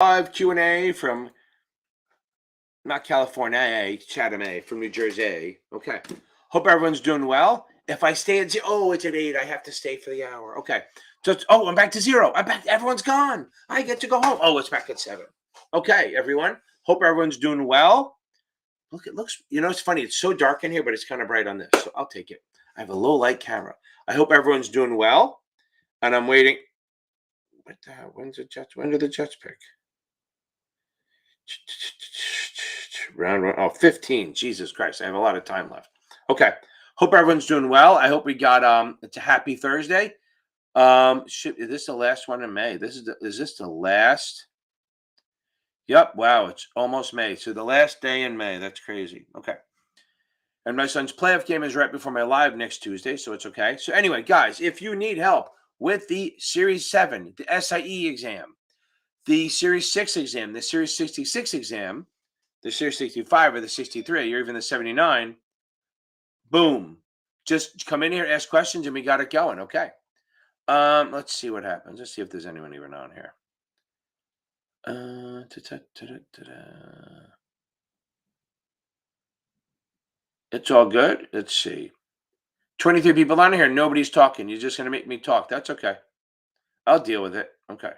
Live Q&A from, not California, Chatham, from New Jersey. Okay. Hope everyone's doing well. If I stay at 0, oh, it's at 8. I have to stay for the hour. Okay. So, I'm back to 0. I'm back. Everyone's gone. I get to go home. Oh, it's back at 7. Okay, everyone. Hope everyone's doing well. Look, it looks, it's funny. It's so dark in here, but it's kind of bright on this. So I'll take it. I have a low light camera. I hope everyone's doing well. And I'm waiting. What the hell? When do the Jets pick? Round one. Oh, 15. Jesus Christ. I have a lot of time left. Okay. Hope everyone's doing well. I hope we got it's a happy Thursday. Is this the last one in May? Is this the last? Yep. Wow. It's almost May. So the last day in May. That's crazy. Okay. And my son's playoff game is right before my live next Tuesday, so it's okay. So anyway, guys, if you need help with the Series 7, the SIE exam, the Series 6 exam, the Series 66 exam, the Series 65 or the 63, or even the 79, boom. Just come in here, ask questions, and we got it going, okay? Let's see what happens. Let's see if there's anyone even on here. It's all good. Let's see. 23 people on here. Nobody's talking. You're just going to make me talk. That's okay. I'll deal with it. Okay.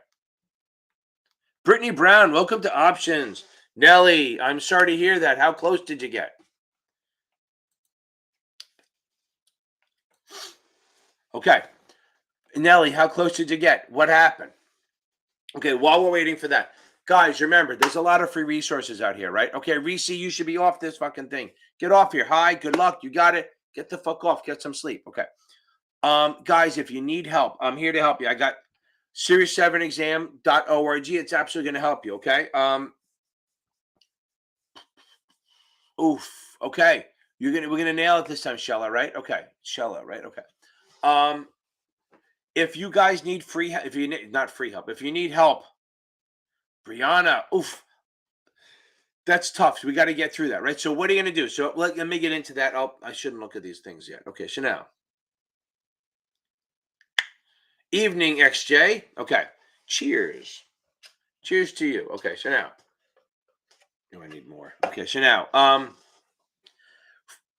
Brittany Brown, welcome to Options. Nellie, I'm sorry to hear that. How close did you get? Okay. Nellie, how close did you get? What happened? Okay, while we're waiting for that, guys, remember, there's a lot of free resources out here, right? Okay, Reese, you should be off this fucking thing. Get off here. Hi, good luck. You got it. Get the fuck off. Get some sleep. Okay. Guys, if you need help, I'm here to help you. I got series7exam.org. It's absolutely going to help you, okay? Okay. We're gonna nail it this time, Shella, right? Okay. Shella, right? Okay. If you guys need free help, if you need help, Brianna, that's tough. So we got to get through that, right? So what are you going to do? So let me get into that. I shouldn't look at these things yet. Okay, so now. Evening, XJ. Okay, cheers. Cheers to you. Okay, so now. No, I need more. Okay, so now,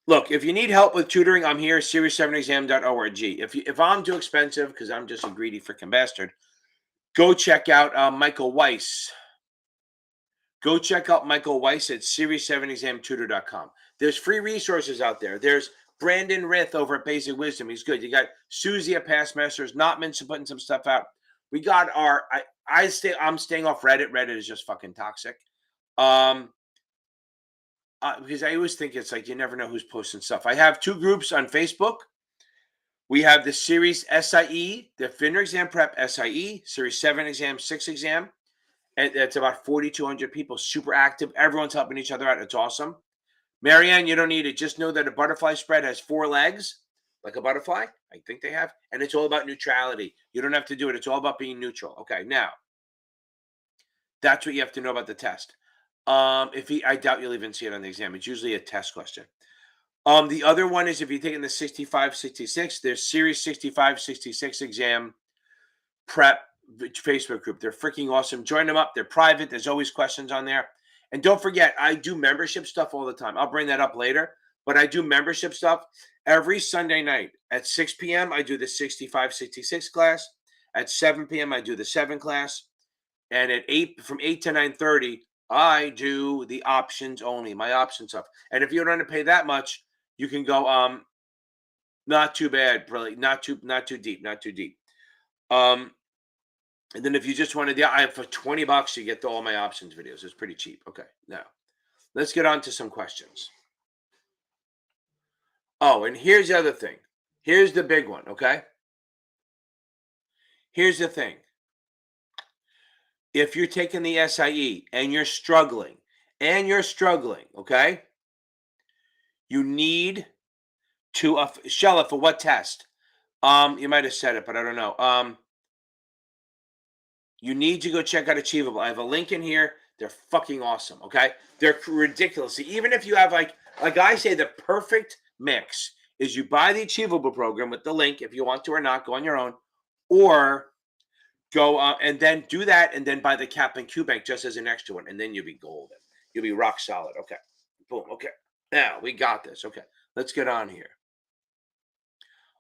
look, if you need help with tutoring, I'm here, series7exam.org. If I'm too expensive, because I'm just a greedy freaking bastard, go check out Michael Weiss. Go check out Michael Weiss at series7examtutor.com. There's free resources out there. There's Brandon Rith over at Basic Wisdom. He's good. You got Susie at Past Masters, Notman's putting some stuff out. We got I'm staying off Reddit. Reddit is just fucking toxic. Because I always think it's like you never know who's posting stuff. I have 2 groups on Facebook. We have the Series SIE, the FINRA exam prep SIE, Series 7 exam, 6 exam. And it's about 4,200 people, super active. Everyone's helping each other out. It's awesome. Marianne, you don't need it. Just know that a butterfly spread has 4 legs, like a butterfly. I think they have. And it's all about neutrality. You don't have to do it. It's all about being neutral. Okay, now, that's what you have to know about the test. I doubt you'll even see it on the exam. It's usually a test question. The other one is if you're taking the 65, 66, there's Series 65, 66 exam prep Facebook group. They're freaking awesome. Join them up. They're private. There's always questions on there. And don't forget, I do membership stuff all the time. I'll bring that up later. But I do membership stuff every Sunday night at 6 p.m. I do the 65, 66 class. At 7 p.m. I do the 7 class. And from 8 to 9:30, I do the options only, my option stuff. And if you don't want to pay that much, you can go not too bad, really, not too deep. And then if you just wanted for $20, you get all my options videos. It's pretty cheap. Okay, now let's get on to some questions. Oh, and here's the other thing. Here's the big one, okay? Here's the thing. If you're taking the SIE and you're struggling, okay? You need to, Shella, for what test? You might have said it, but I don't know. You need to go check out Achievable. I have a link in here. They're fucking awesome, okay? They're ridiculous. Even if you have like I say, the perfect mix is you buy the Achievable program with the link if you want to or not, go on your own, or Go and then do that, and then buy the Kaplan Q Bank just as an extra one, and then you'll be golden. You'll be rock solid. Okay, boom. Okay, now we got this. Okay, let's get on here.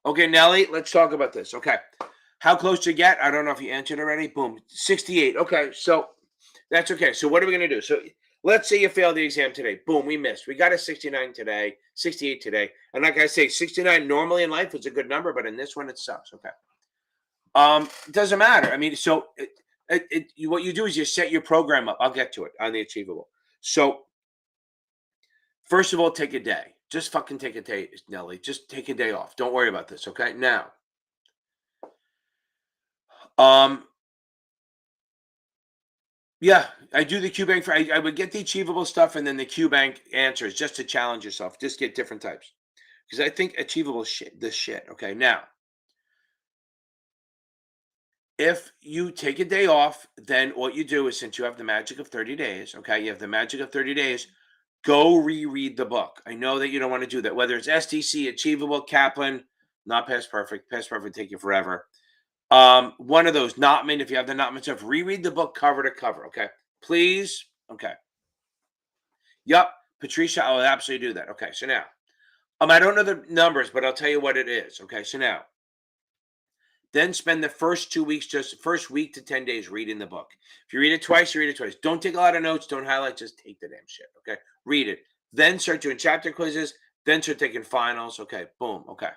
Okay, Nelly, let's talk about this. Okay, how close you get? I don't know if you answered already. Boom, 68. Okay, so that's okay. So what are we gonna do? So let's say you failed the exam today. Boom, we missed. We got a 69 today, 68 today, and like I say, 69 normally in life is a good number, but in this one it sucks. Okay. It doesn't matter. I mean, so what you do is you set your program up. I'll get to it on the achievable. So first of all, take a day. Just fucking take a day, Nelly. Just take a day off. Don't worry about this. Okay. Now, yeah, I do the Q Bank for. I would get the achievable stuff and then the Q Bank answers just to challenge yourself. Just get different types because I think achievable shit. This shit. Okay. Now, if you take a day off, then what you do is, since you have the magic of 30 days, okay, you have the magic of 30 days, go reread the book. I know that you don't want to do that, whether it's STC, Achievable, Kaplan, not Past Perfect. Past Perfect take you forever. One of those, Notman, if you have the Notman stuff, reread the book cover to cover, okay? Please. Okay. Yep. Patricia, I will absolutely do that. Okay, so now, I don't know the numbers, but I'll tell you what it is. Okay, so now, then spend the first 2 weeks, just first week to 10 days reading the book. If you read it twice, you read it twice. Don't take a lot of notes. Don't highlight. Just take the damn shit. Okay. Read it. Then start doing chapter quizzes. Then start taking finals. Okay. Boom. Okay.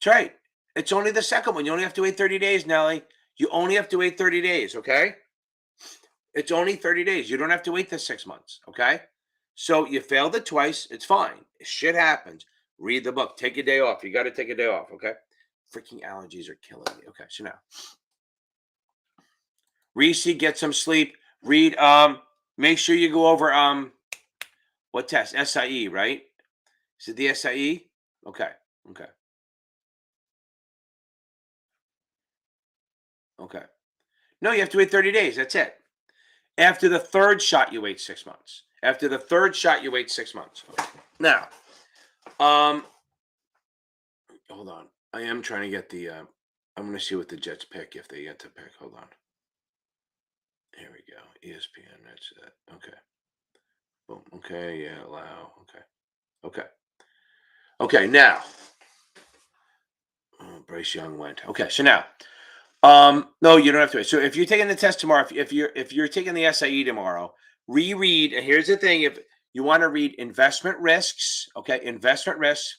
That's right. It's only the second one. You only have to wait 30 days, Nelly. You only have to wait 30 days. Okay. It's only 30 days. You don't have to wait the 6 months. Okay. So you failed it twice. It's fine. Shit happens. Read the book. Take a day off. You got to take a day off. Okay. Freaking allergies are killing me. Okay, so now Reese, get some sleep. Read. Make sure you go over what test? SIE, right? Is it the SIE? Okay, okay, okay. No, you have to wait 30 days. That's it. After the third shot, you wait 6 months. After the third shot, you wait 6 months. Okay. Now, hold on. I am trying to get the. I'm going to see what the Jets pick if they get to pick. Hold on. Here we go. ESPN. That's it. Okay. Boom. Okay. Yeah. Allow. Okay. Okay. Okay. Now, Bryce Young went. Okay. So now, no, you don't have to wait. So if you're taking the test tomorrow, if you're taking the SIE tomorrow, reread. And here's the thing: if you want to read investment risks, okay, investment risks.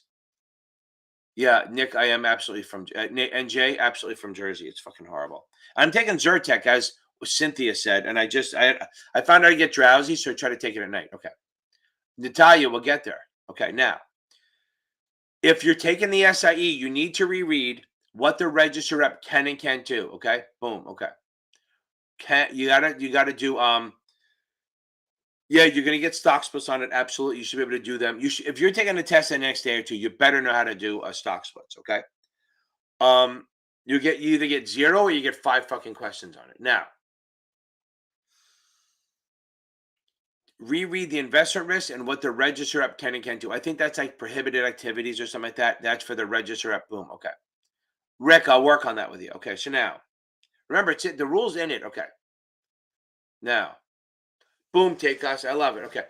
Yeah, Nick, I am absolutely from and Jay, absolutely from Jersey. It's fucking horrible. I'm taking Zyrtec, as Cynthia said, and I found out I get drowsy, so I try to take it at night. Okay, Natalia, we'll get there. Okay, now, if you're taking the SIE, you need to reread what the register rep can and can't do. Okay, boom. Okay, you gotta do yeah, you're gonna get stock splits on it. Absolutely, you should be able to do them. You should, if you're taking a test the next day or two, you better know how to do a stock splits. Okay. You either get 0 or you get 5 fucking questions on it. Now, reread the investment risk and what the register rep can and can't do. I think that's like prohibited activities or something like that. That's for the register rep. Boom. Okay. Rick, I'll work on that with you. Okay. So now, remember, the rules in it. Okay. Now, boom, take us. I love it. Okay.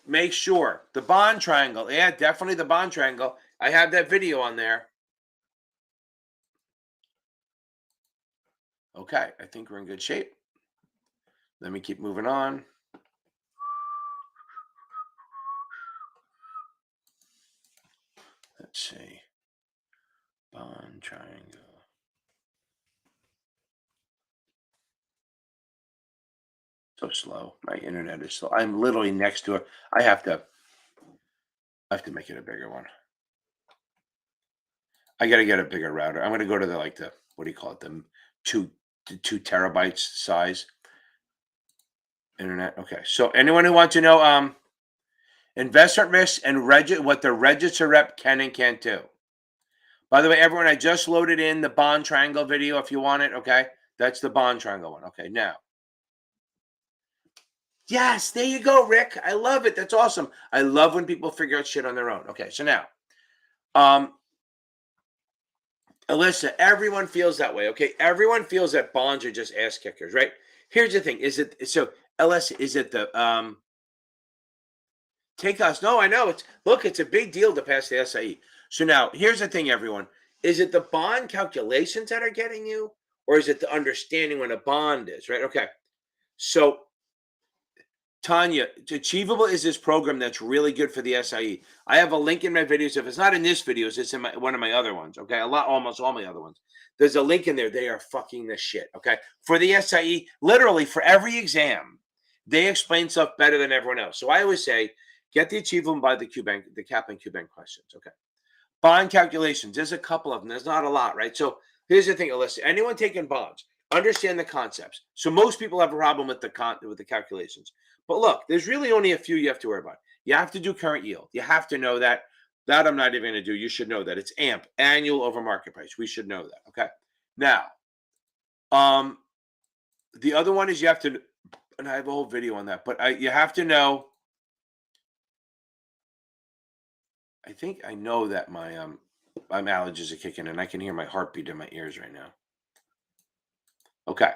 Make sure the bond triangle. Yeah, definitely the bond triangle. I have that video on there. Okay, I think we're in good shape. Let me keep moving on. Let's see. Bond triangle. So slow. My internet is slow. I'm literally next to it. I have to make it a bigger one. I got to get a bigger router. I'm going to go to the what do you call it? The 2 terabytes size internet. Okay. So anyone who wants to know investment risk and what the register rep can and can't do. By the way, everyone, I just loaded in the bond triangle video if you want it. Okay. That's the bond triangle one. Okay. Now. Yes, there you go, Rick. I love it. That's awesome. I love when people figure out shit on their own. Okay. So now, Alyssa, everyone feels that way. Okay. Everyone feels that bonds are just ass kickers, right? Here's the thing. Is it so, Alyssa, is it the take us? No, I know. It's a big deal to pass the SIE. So now here's the thing, everyone. Is it the bond calculations that are getting you, or is it the understanding what a bond is, right? Okay. So Tanya, Achievable is this program that's really good for the SIE. I have a link in my videos. If it's not in this video, it's in one of my other ones. Okay, almost all my other ones. There's a link in there. They are fucking the shit. Okay, for the SIE, literally for every exam, they explain stuff better than everyone else. So I always say, get the Achievable by the cap and QBank questions. Okay, bond calculations. There's a couple of them. There's not a lot, right? So here's the thing, Alyssa. Anyone taking bonds, understand the concepts. So most people have a problem with the calculations. But look, there's really only a few you have to worry about. You have to do current yield. You have to know that. That I'm not even going to do. You should know that. It's AMP, annual over market price. We should know that. Okay. Now, the other one is you have to, and I have a whole video on that, but you have to know. I think I know that my allergies are kicking in. I can hear my heartbeat in my ears right now. Okay.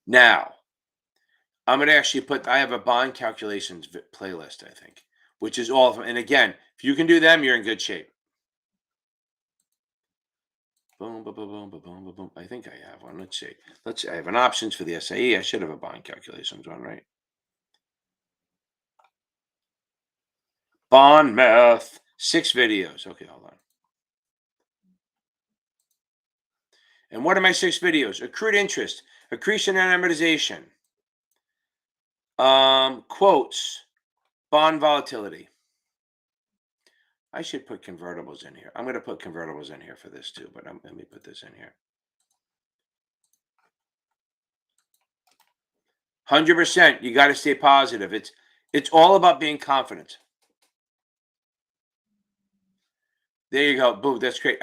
Now, I'm going to actually I have a bond calculations playlist, I think, which is all of them. And again, if you can do them, you're in good shape. Boom, boom, boom, boom, boom, boom, boom. I think I have one. Let's see. I have an options for the SIE. I should have a bond calculations one, right? Bond math, 6 videos. Okay, hold on. And what are my 6 videos? Accrued interest, accretion and amortization, quotes, bond volatility. I should put convertibles in here. I'm going to put convertibles in here for this too, but let me put this in here. 100%. You got to stay positive. It's all about being confident. There you go. Boom. That's great.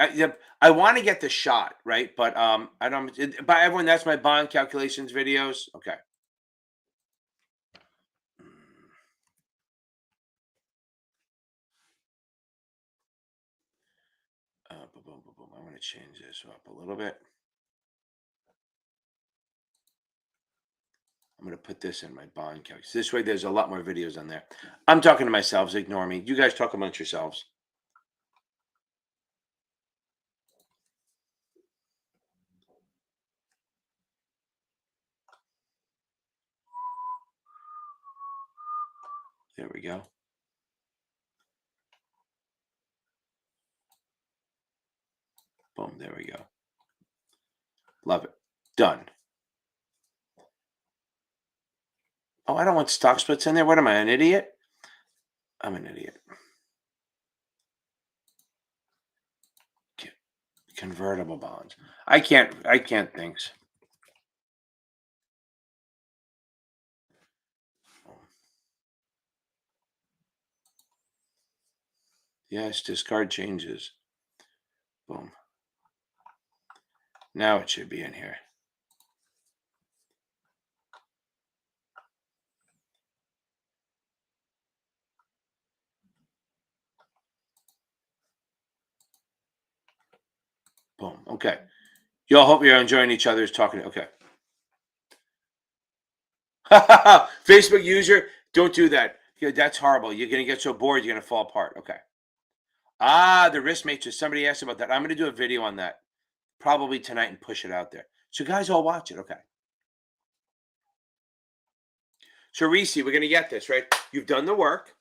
I want to get the shot, right? But I don't. But everyone, that's my bond calculations videos. Okay. Boom, boom, boom, boom. I'm going to change this up a little bit. I'm going to put this in my bond calculations. This way, there's a lot more videos on there. I'm talking to myself. Ignore me. You guys talk amongst yourselves. There we go. Boom. There we go. Love it. Done. Oh, I don't want stock splits in there. What am I, an idiot? I'm an idiot. Convertible bonds. I can't think. Yes, discard changes. Boom. Now it should be in here. Boom. Okay. Y'all hope you're enjoying each other's talking. Okay. Facebook user, don't do that. That's horrible. You're going to get so bored, you're going to fall apart. Okay. The risk matrix. Somebody asked about that. I'm going to do a video on that probably tonight and push it out there. So guys all watch it. Okay. So Reese, we're going to get this, right? You've done the work.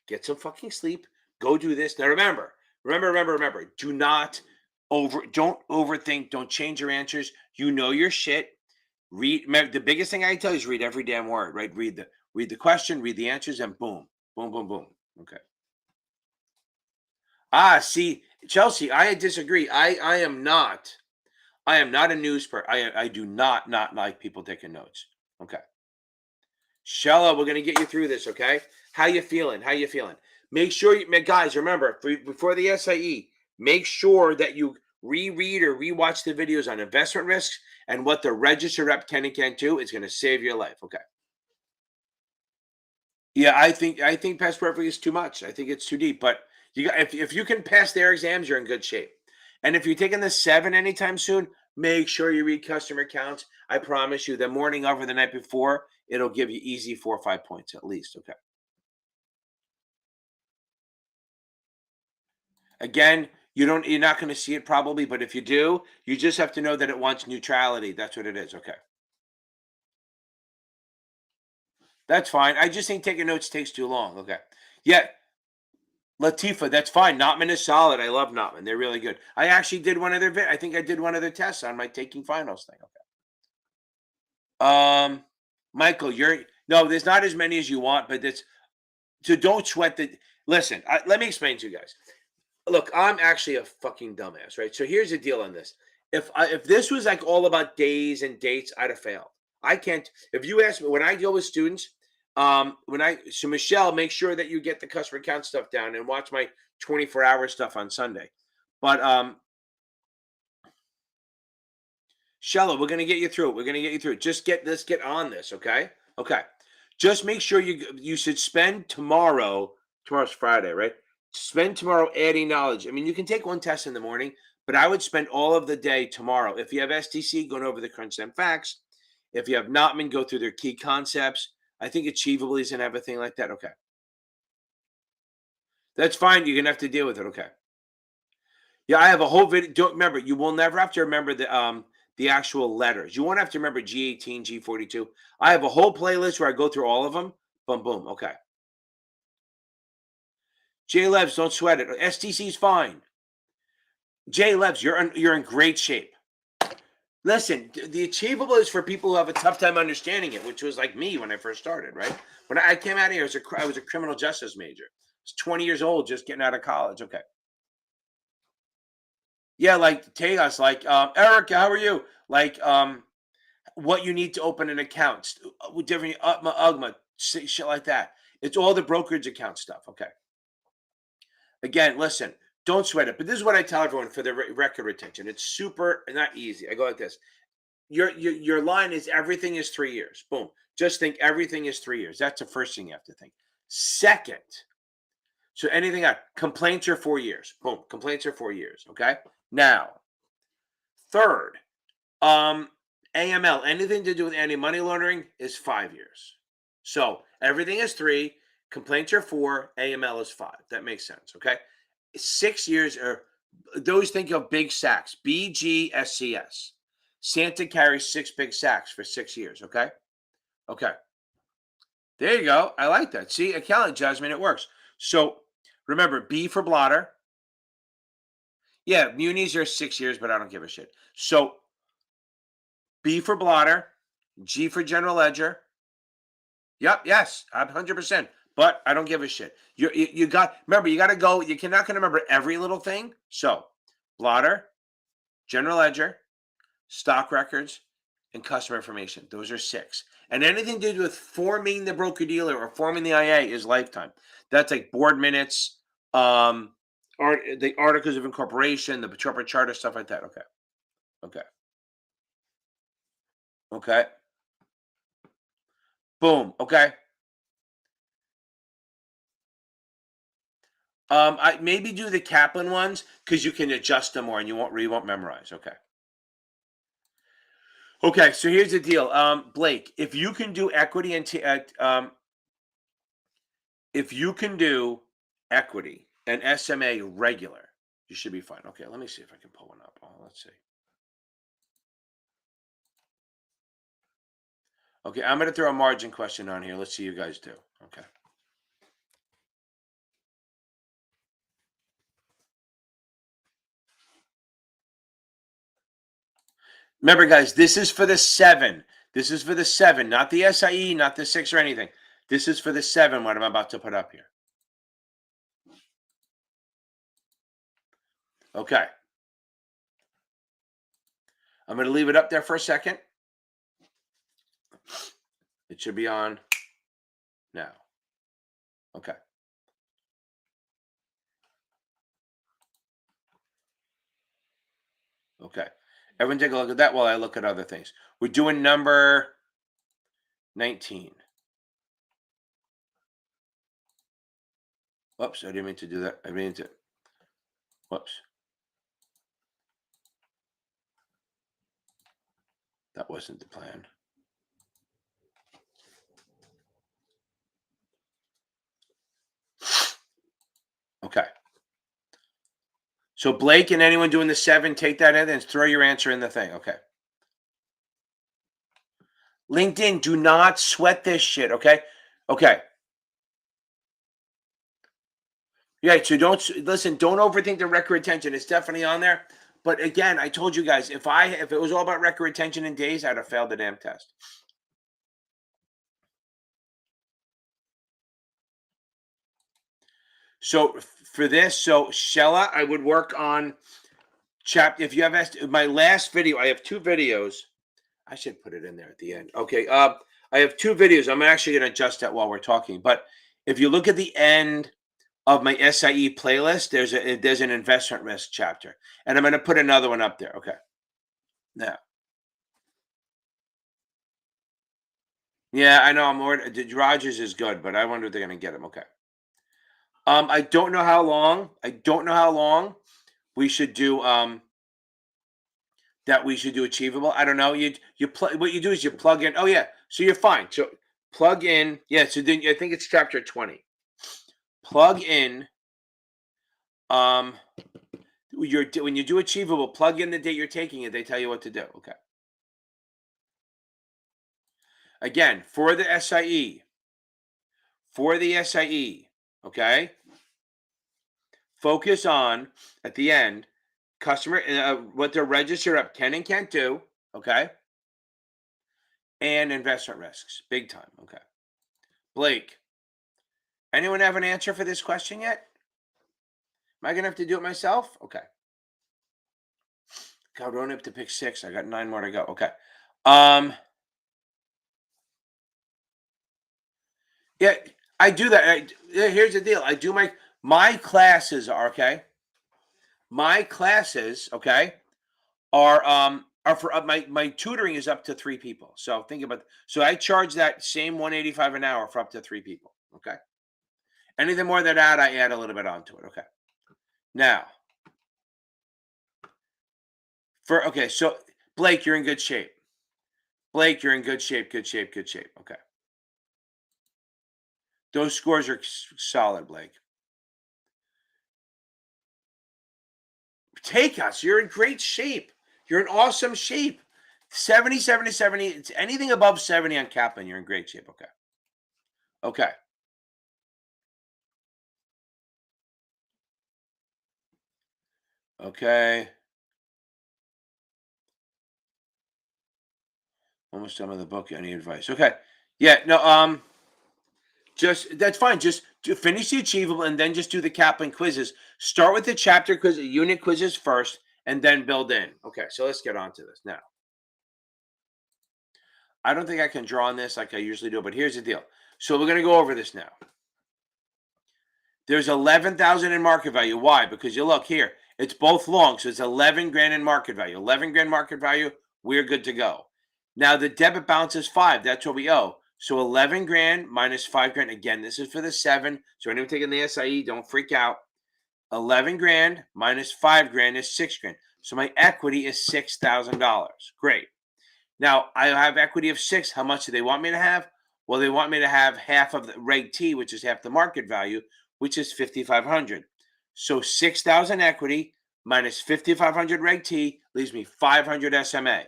Get some fucking sleep. Go do this. Now remember. Don't overthink. Don't change your answers. You know your shit. Read. The biggest thing I tell you is read every damn word, right? Read the question, read the answers, and boom, boom, boom, boom. Okay. See, Chelsea, I disagree. I am not a news person. I do not like people taking notes. Okay. Shella, we're gonna get you through this, okay? How you feeling? Make sure guys, remember, before the SIE, make sure that you reread or rewatch the videos on investment risks and what the registered rep can and can't do is going to save your life. Okay. Yeah, I think past perfect is too much. I think it's too deep, but You got if you can pass their exams, you're in good shape. And if you're taking the 7 anytime soon, make sure you read customer accounts. I promise you, the morning of or the night before, it'll give you easy 4 or 5 points at least. Okay. Again, you're not going to see it probably, but if you do, you just have to know that it wants neutrality. That's what it is. Okay. That's fine. I just think taking notes takes too long. Okay. Yeah, Latifa, that's fine. Notman is solid. I love Notman. They're really good. I actually did one of their I think I did one of their tests on my taking finals thing. Okay. Michael, you're no, there's not as many as you want, but it's so don't sweat the listen, let me explain to you guys. Look, I'm actually a fucking dumbass, right? So here's the deal on this. If this was like all about days and dates, I'd have failed. I can't. If you ask me when I deal with students, so Michelle, make sure that you get the customer account stuff down and watch my 24-hour stuff on Sunday. But Shella, we're gonna get you through it. We're gonna get you through it. Let's get on this, okay? Okay. Just make sure you should spend tomorrow. Tomorrow's Friday, right? Spend tomorrow adding knowledge. I mean, you can take one test in the morning, but I would spend all of the day tomorrow. If you have STC, going over the crunch time facts. If you have Notman, go through their key concepts. I think Achievable is and everything like that. Okay. That's fine. You're gonna have to deal with it. Okay. Yeah, I have a whole video. Don't remember, you will never have to remember the actual letters. You won't have to remember G18, G42. I have a whole playlist where I go through all of them. Boom, boom. Okay. J Levs, don't sweat it. STC is fine. J Levs, you're in great shape. Listen, the achievable is for people who have a tough time understanding it, which was like me when I first started, right? When I came out here, I was a criminal justice major. I was 20 years old, just getting out of college. Okay. Yeah, like Tejas, like Erica, how are you? Like what you need to open an account, with different UGMA, shit like that. It's all the brokerage account stuff. Okay. Again, listen, don't sweat it. But this is what I tell everyone for the record retention. It's super not easy. I go like this. Your line is everything is 3 years. Boom. Just think everything is 3 years. That's the first thing you have to think. Second, so anything complaints are 4 years. Boom. Complaints are 4 years. Okay. Now, third, AML, anything to do with anti-money laundering is 5 years. So everything is 3, complaints are 4, AML is 5. That makes sense. Okay. 6 years are those, think of big sacks, BGSCS. Santa carries 6 big sacks for 6 years. Okay. Okay. There you go. I like that. See, accounting judgment, it works. So remember, B for blotter. Yeah, munis are 6 years, but I don't give a shit. So B for blotter, G for general ledger. Yep, yes, 100%. But I don't give a shit. You got remember, you got to go. You're not going to remember every little thing. So blotter, general ledger, stock records, and customer information. Those are 6. And anything to do with forming the broker dealer or forming the IA is lifetime. That's like board minutes, the articles of incorporation, the corporate charter, stuff like that. Okay. Okay. Okay. Boom. Okay. I maybe do the Kaplan ones because you can adjust them more and you won't memorize. Okay. Okay. So here's the deal. Blake, if you can do equity and if you can do equity and SMA regular, you should be fine. Okay. Let me see if I can pull one up. Let's see. Okay. I'm going to throw a margin question on here. Let's see you guys do. Okay. Remember, guys, this is for the 7. This is for the 7, not the SIE, not the 6 or anything. This is for the 7, what I'm about to put up here. Okay. I'm going to leave it up there for a second. It should be on now. Okay. Okay. Everyone take a look at that while I look at other things. We're doing number 19. Whoops, I didn't mean to do that. I mean to, whoops. That wasn't the plan. Okay. So Blake and anyone doing the 7, take that in and throw your answer in the thing. Okay. LinkedIn, do not sweat this shit. Okay. Okay. Yeah. So don't listen. Don't overthink the record retention. It's definitely on there. But again, I told you guys, if it was all about record retention in days, I'd have failed the damn test. So for this, so Shella, I would work on if you have my last video, I have 2 videos. I should put it in there at the end. Okay. I have 2 videos. I'm actually going to adjust that while we're talking. But if you look at the end of my SIE playlist, there's an investment risk chapter, and I'm going to put another one up there. Okay. Now, yeah, I know. Rogers is good, but I wonder if they're going to get him. Okay. I don't know how long. I don't know how long we should do. That we should do achievable. I don't know. What you do is you plug in. Oh yeah, so you're fine. So plug in. Yeah. So then I think it's chapter 20. Plug in. Um, when you do achievable, plug in the date you're taking it. They tell you what to do. Okay. Again, for the SIE. For the SIE. Okay. Focus on at the end customer what their register up can and can't do. Okay. And investment risks, big time. Okay. Blake, anyone have an answer for this question yet? Am I gonna have to do it myself? Okay. God, we only have to pick 6. I got 9 more to go. Okay. Yeah, I do that. Here's the deal. I do my classes are okay. My classes, okay, are for my tutoring is up to 3 people. So think about so I charge that same 185 an hour for up to 3 people. Okay. Anything more than that, I add a little bit onto it. Okay. Now, so Blake, you're in good shape. Blake, you're in good shape, good shape, good shape. Okay. Those scores are solid, Blake. Take us. You're in great shape. You're in awesome shape. 70, 70, 70. It's anything above 70 on Kaplan, you're in great shape. Okay. Okay. Okay. Almost done with the book. Any advice? Okay. Yeah. No. Just that's fine. Just finish the achievable and then just do the Kaplan quizzes. Start with the chapter quiz, unit quizzes first, and then build in. Okay. So let's get on to this now. I don't think I can draw on this like I usually do, but here's the deal. So we're going to go over this now. There's 11,000 in market value. Why? Because you look here, it's both long, so it's 11 grand in market value. 11 grand market value, we're good to go. Now the debit balance is 5. That's what we owe. So 11 grand minus 5 grand. Again, this is for the 7. So anyone taking the SIE, don't freak out. 11 grand minus 5 grand is 6 grand. So my equity is $6,000. Great. Now I have equity of 6. How much do they want me to have? Well, they want me to have half of the Reg T, which is half the market value, which is 5,500. So 6,000 equity minus 5,500 Reg T leaves me 500 SMA.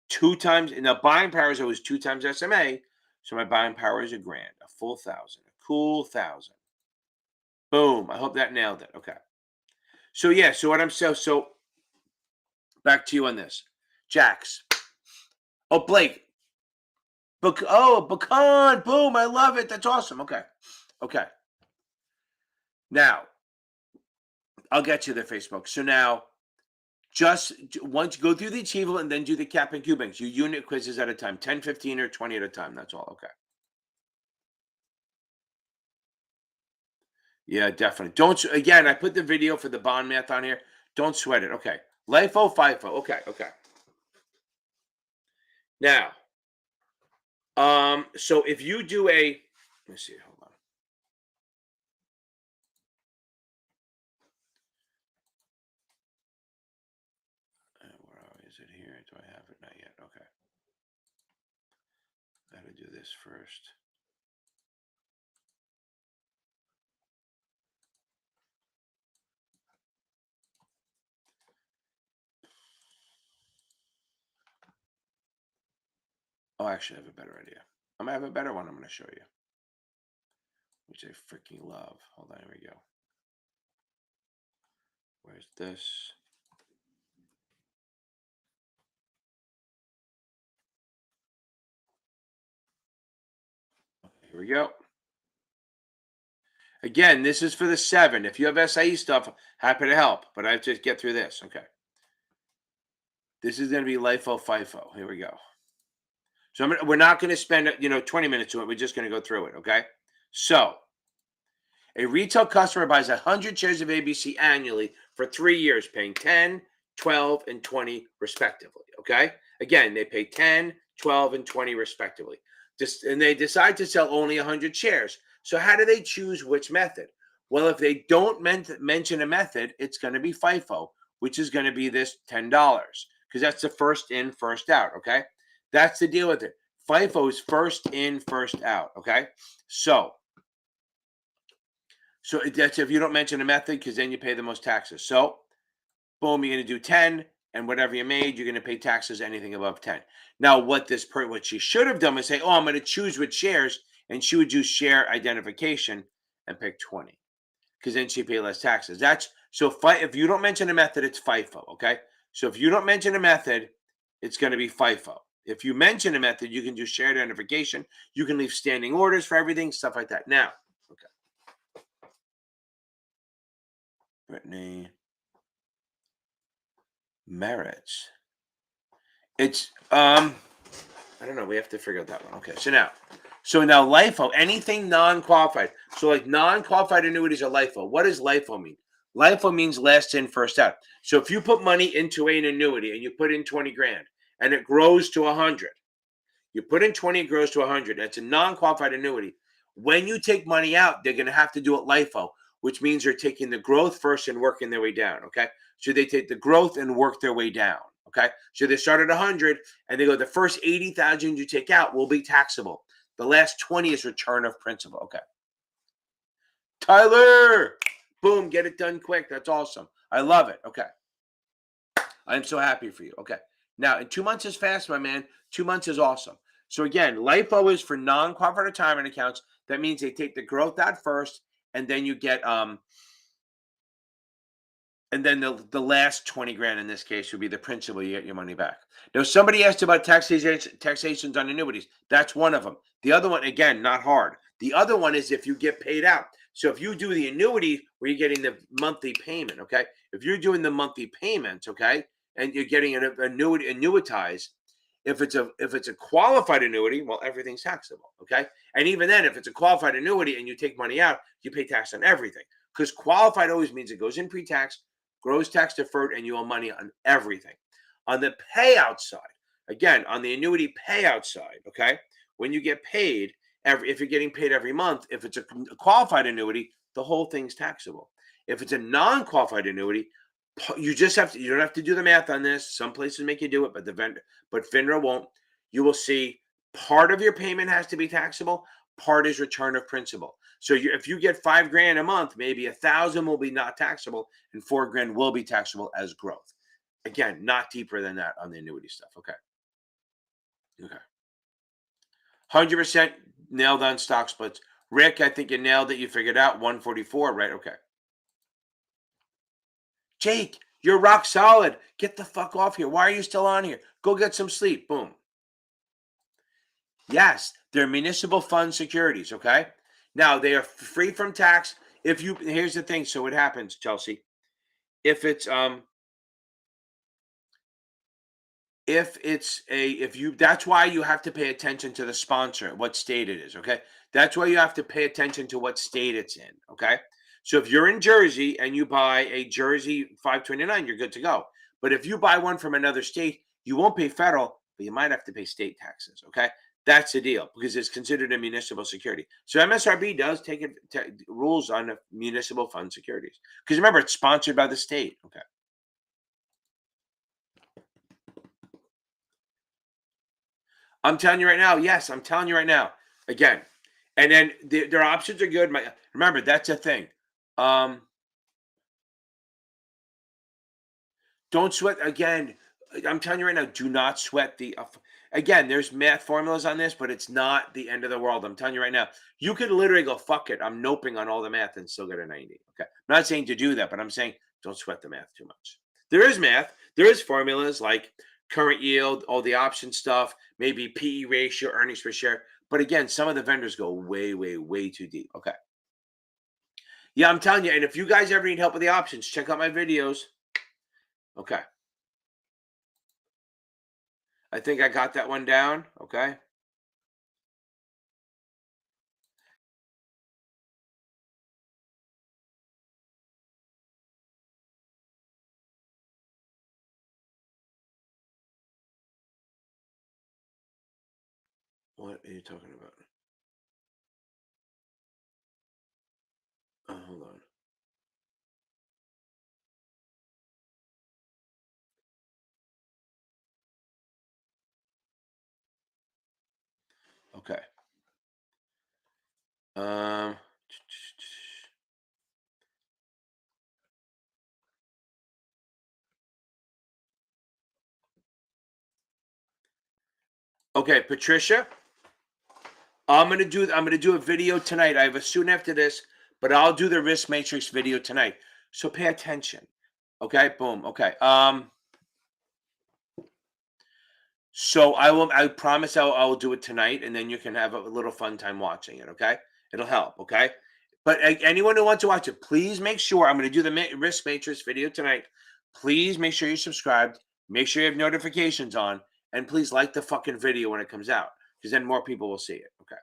2 times, and the buying power is always 2 times SMA. So my buying power is $1,000, a full 1,000, a cool 1,000. Boom. I hope that nailed it. Okay. So yeah. So what I'm so back to you on this, Jax. Oh, Blake. Pecan. Boom. I love it. That's awesome. Okay. Okay. Now, I'll get you there, Facebook. So now, just once go through the achievable and then do the cap and cubings. You unit quizzes at a time, 10, 15, or 20 at a time. That's all. Okay. Yeah, definitely. Don't, again, I put the video for the bond math on here. Don't sweat it. Okay. LIFO, FIFO. Okay. Okay. Now, so if you do let me see, hold on. to do this first. Oh, actually, I have a better idea. I'm going to have a better one I'm going to show you, which I freaking love. Hold on, here we go. Where's this? Here we go. Again, this is for the 7. If you have SIE stuff, happy to help, but I have to get through this. Okay. This is going to be LIFO, FIFO. Here we go. So we're not going to spend 20 minutes on it. We're just going to go through it. Okay. So a retail customer buys 100 shares of ABC annually for 3 years, paying 10, 12, and 20 respectively. Okay. Again, they pay 10, 12, and 20 respectively. And they decide to sell only 100 shares. So how do they choose which method? Well, if they don't mention a method, it's going to be FIFO, which is going to be this $10 because that's the first in, first out. Okay. That's the deal with it. FIFO is first in, first out. Okay. So that's if you don't mention a method, because then you pay the most taxes. So boom, you're going to do 10, and whatever you made, you're going to pay taxes anything above 10. Now, what she should have done was say, oh, I'm going to choose which shares, and she would do share identification and pick 20, because then she pay less taxes. If you don't mention a method, it's FIFO. Okay, so if you don't mention a method, it's going to be FIFO. If you mention a method, you can do share identification. You can leave standing orders for everything, stuff like that. Now, okay. Brittany merits. It's I don't know. We have to figure out that one. Okay. So now LIFO, anything non-qualified. So like non-qualified annuities are LIFO. What does LIFO mean? LIFO means last in, first out. So if you put money into an annuity and you put in 20 grand and it grows to 100, you put in 20, it grows to 100. That's a non-qualified annuity. When you take money out, they're going to have to do it LIFO, which means they're taking the growth first and working their way down. Okay. So they take the growth and work their way down. Okay. So they start at 100 and they go, the first 80,000 you take out will be taxable. The last 20 is return of principal. Okay. Tyler, boom, get it done quick. That's awesome. I love it. Okay. I'm so happy for you. Okay. Now, in 2 months is fast, my man. 2 months is awesome. So again, LIFO is for non-qualified retirement accounts. That means they take the growth out first, and then you get and then the last 20 grand in this case would be the principal. You get your money back. Now, somebody asked about taxations on annuities. That's one of them. The other one, again, not hard. The other one is if you get paid out. So if you do the annuity where you're getting the monthly payment, okay? If you're doing the monthly payments, okay, and you're getting an annuity annuitized, if it's a qualified annuity, well, everything's taxable, okay? And even then, if it's a qualified annuity and you take money out, you pay tax on everything. Because qualified always means it goes in pre-tax, grows tax deferred, and you owe money on everything. On the payout side, again, on the annuity payout side, okay, when you get paid, if you're getting paid every month, if it's a qualified annuity, the whole thing's taxable. If it's a non-qualified annuity, you don't have to do the math on this. Some places make you do it, but FINRA won't. You will see part of your payment has to be taxable, part is return of principal. So if you get $5 grand a month, maybe 1,000 will be not taxable and 4 grand will be taxable as growth. Again, not deeper than that on the annuity stuff. Okay. 100% nailed on stock splits. Rick, I think you nailed it. You figured out 144, right? Okay. Jake, you're rock solid. Get the fuck off here. Why are you still on here? Go get some sleep. Boom. Yes, they're municipal fund securities, okay? Now, they are free from tax. Here's the thing. So what happens, Chelsea? That's why you have to pay attention to the sponsor, what state it is, okay? That's why you have to pay attention to what state it's in, okay? So if you're in Jersey and you buy a Jersey 529, you're good to go. But if you buy one from another state, you won't pay federal, but you might have to pay state taxes, okay? That's the deal because it's considered a municipal security. So MSRB does take rules on municipal fund securities because remember, it's sponsored by the state, okay? I'm telling you right now. Yes, I'm telling you right now. Again, and then their options are good. Remember, that's a thing. Don't sweat again. I'm telling you right now, do not sweat again, there's math formulas on this, but it's not the end of the world. I'm telling you right now. You could literally go, fuck it. I'm noping on all the math and still get a 90. Okay. I'm not saying to do that, but I'm saying don't sweat the math too much. There is math. There is formulas like current yield, all the option stuff, maybe PE ratio, earnings per share. But again, some of the vendors go way, way, way too deep. Okay. Yeah, I'm telling you. And if you guys ever need help with the options, check out my videos. Okay. I think I got that one down. Okay. What are you talking about? Hold on. Okay. Um. Okay, Patricia. I'm gonna do a video tonight. I have a student after this, but I'll do the risk matrix video tonight. So pay attention. Okay. Boom. Okay. So I promise I will do it tonight, and then you can have a little fun time watching it. Okay. It'll help. Okay. But anyone who wants to watch it, please make sure I'm going to do the risk matrix video tonight. Please make sure you're subscribed. Make sure you have notifications on, and please like the fucking video when it comes out, because then more people will see it. Okay.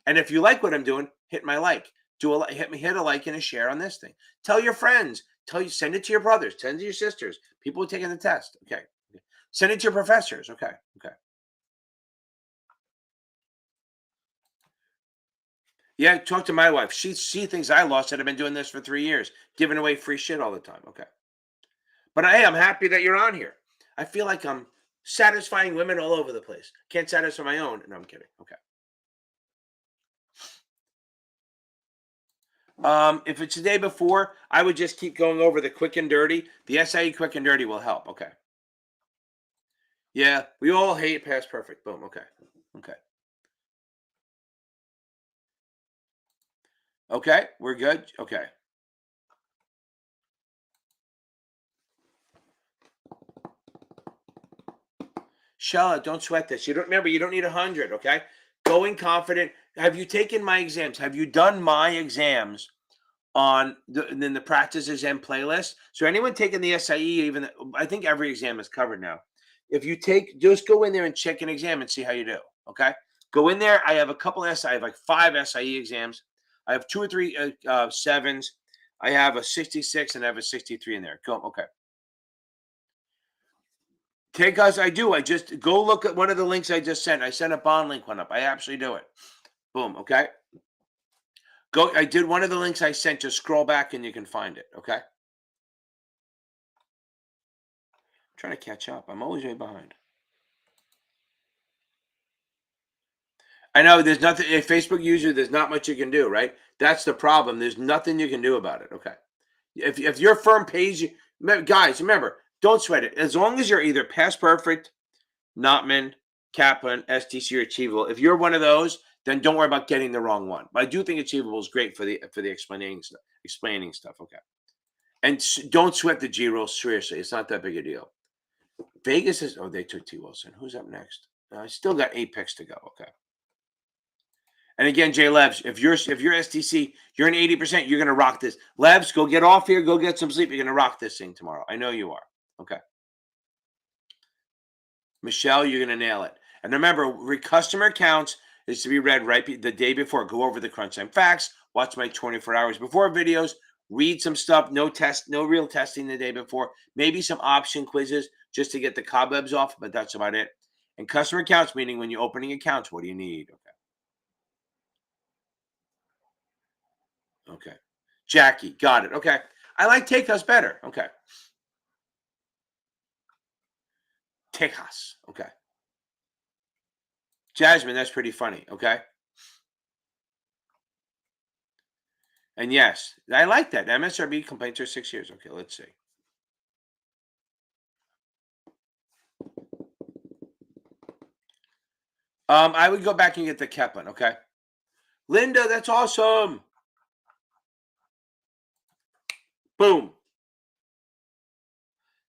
And if you like what I'm doing, hit my like. Hit a like and a share on this thing. Tell your friends. Send it to your brothers. Send it to your sisters. People taking the test. Okay. Send it to your professors. Okay. Okay. Yeah, talk to my wife. She thinks I lost it. I've been doing this for 3 years, giving away free shit all the time. Okay. But hey, I'm happy that you're on here. I feel like I'm satisfying women all over the place. Can't satisfy my own. No, I'm kidding. Okay. If it's the day before, I would just keep going over the quick and dirty. The SIE quick and dirty will help. Okay. Yeah, we all hate past perfect. Boom. Okay. Okay. Okay. We're good. Okay. Charlotte, don't sweat this. You don't remember. You don't need 100. Okay. Going confident. Have you taken my exams? Have you done my exams on the practice exam playlist? So anyone taking the SIE, even I think every exam is covered now. If you just go in there and check an exam and see how you do. Okay. Go in there. I have a couple I have like 5 SIE exams. I have 2 or 3 sevens. I have a 66 and I have a 63 in there. Go. Okay. Take us. I do. I just go look at one of the links I just sent. I sent a bond link one up. I actually do it. Boom. Okay. Go. I did one of the links I sent. Just scroll back and you can find it. Okay. Trying to catch up. I'm always way behind. I know there's nothing. A Facebook user, there's not much you can do, right? That's the problem. There's nothing you can do about it. Okay. If your firm pays you, guys, remember, don't sweat it. As long as you're either past perfect, Notman, Kaplan, STC, or Achievable. If you're one of those, then don't worry about getting the wrong one. But I do think Achievable is great for the explaining stuff. Explaining stuff. Okay. And don't sweat the G roll. Seriously, it's not that big a deal. Vegas is. Oh, they took T Wilson. Who's up next? I still got 8 picks to go. Okay. And again, Jay Levs, if you're STC, you're an 80%, you're gonna rock this. Levs, go get off here, go get some sleep. You're gonna rock this thing tomorrow. I know you are. Okay. Michelle, you're gonna nail it. And remember, customer accounts is to be read right the day before. Go over the crunch time facts, watch my 24 hours before videos, read some stuff, no real testing the day before, maybe some option quizzes just to get the cobwebs off, but that's about it. And customer accounts, meaning when you're opening accounts, what do you need? Okay. Okay. Jackie, got it. Okay. I like Tejas better. Okay. Tejas. Okay. Jasmine, that's pretty funny. Okay. And yes, I like that. MSRB complaints are 6 years. Okay, let's see. I would go back and get the Kaplan. Okay. Linda, that's awesome. Boom.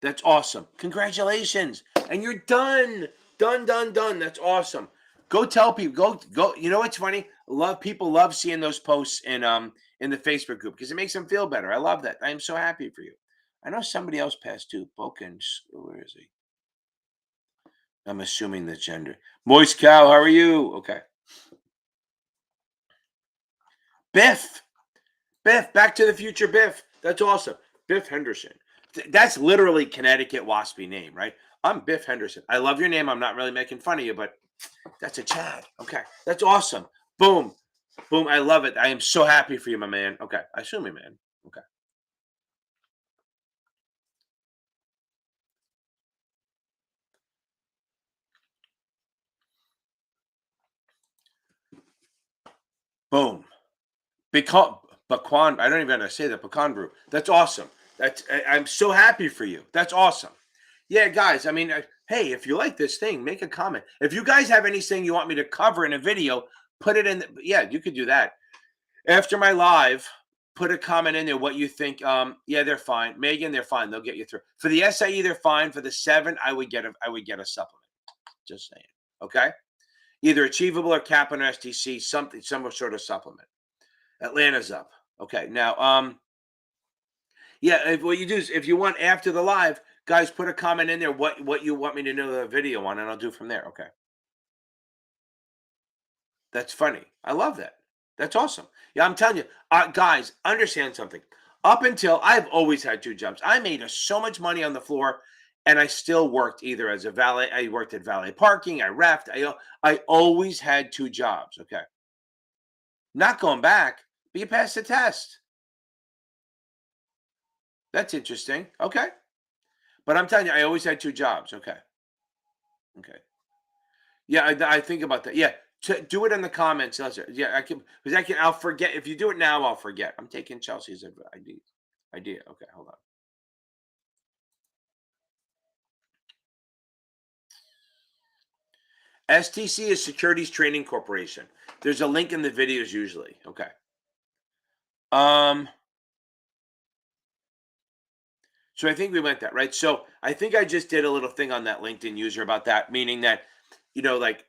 That's awesome. Congratulations. And you're done. Done, done, done. That's awesome. Go tell people. Go. You know what's funny? People love seeing those posts in the Facebook group because it makes them feel better. I love that. I am so happy for you. I know somebody else passed too. Bokens. Where is he? I'm assuming the gender. Moist cow, how are you? Okay. Biff. Biff, Back to the Future Biff. That's awesome. Biff Henderson. That's literally Connecticut waspy name, right? I'm Biff Henderson. I love your name. I'm not really making fun of you, but that's a Chad. Okay. That's awesome. Boom. Boom. I love it. I am so happy for you, my man. Okay. I assume me, man. Okay. Boom. Baquan, I don't even know how to say that. Pecan brew. That's awesome. I'm so happy for you. That's awesome. Yeah, guys. I mean, hey, if you like this thing, make a comment. If you guys have anything you want me to cover in a video, put it in. Yeah, you could do that after my live. Put a comment in there what you think. Yeah, they're fine. Megan, they're fine. They'll get you through. For the SIE, they're fine. For the 7, I would get a supplement. Just saying. Okay. Either achievable or Kaplan or STC, something, some sort of supplement. Atlanta's up. Okay. Now, yeah, what you do is if you want after the live, guys, put a comment in there what you want me to know the video on, and I'll do from there. Okay. That's funny. I love that. That's awesome. Yeah, I'm telling you, guys, understand something. Up until I've always had 2 jobs. I made so much money on the floor, and I still worked either as a valet. I worked at valet parking. I reffed. I always had 2 jobs. Okay. Not going back, but you passed the test. That's interesting. Okay. But I'm telling you, I always had 2 jobs. Okay. Okay. Yeah, I think about that. Yeah. Do it in the comments. Yeah, I can because I can. I'll forget if you do it now. I'll forget. I'm taking Chelsea's idea. Okay, hold on. STC is Securities Training Corporation. There's a link in the videos usually. Okay. Um. So I think we went that right. So I think I just did a little thing on that LinkedIn user about that, meaning that, like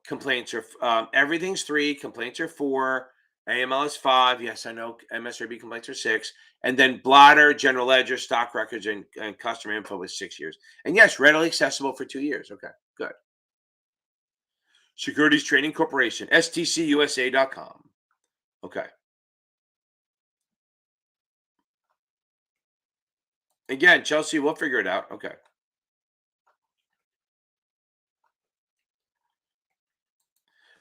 complaints are everything's 3, complaints are 4, AML is 5. Yes, I know MSRB complaints are 6, and then blotter, general ledger, stock records, and customer info is 6 years. And yes, readily accessible for 2 years. Okay, good. Securities Trading Corporation, stcusa.com. Okay. Again, Chelsea, we'll figure it out. Okay.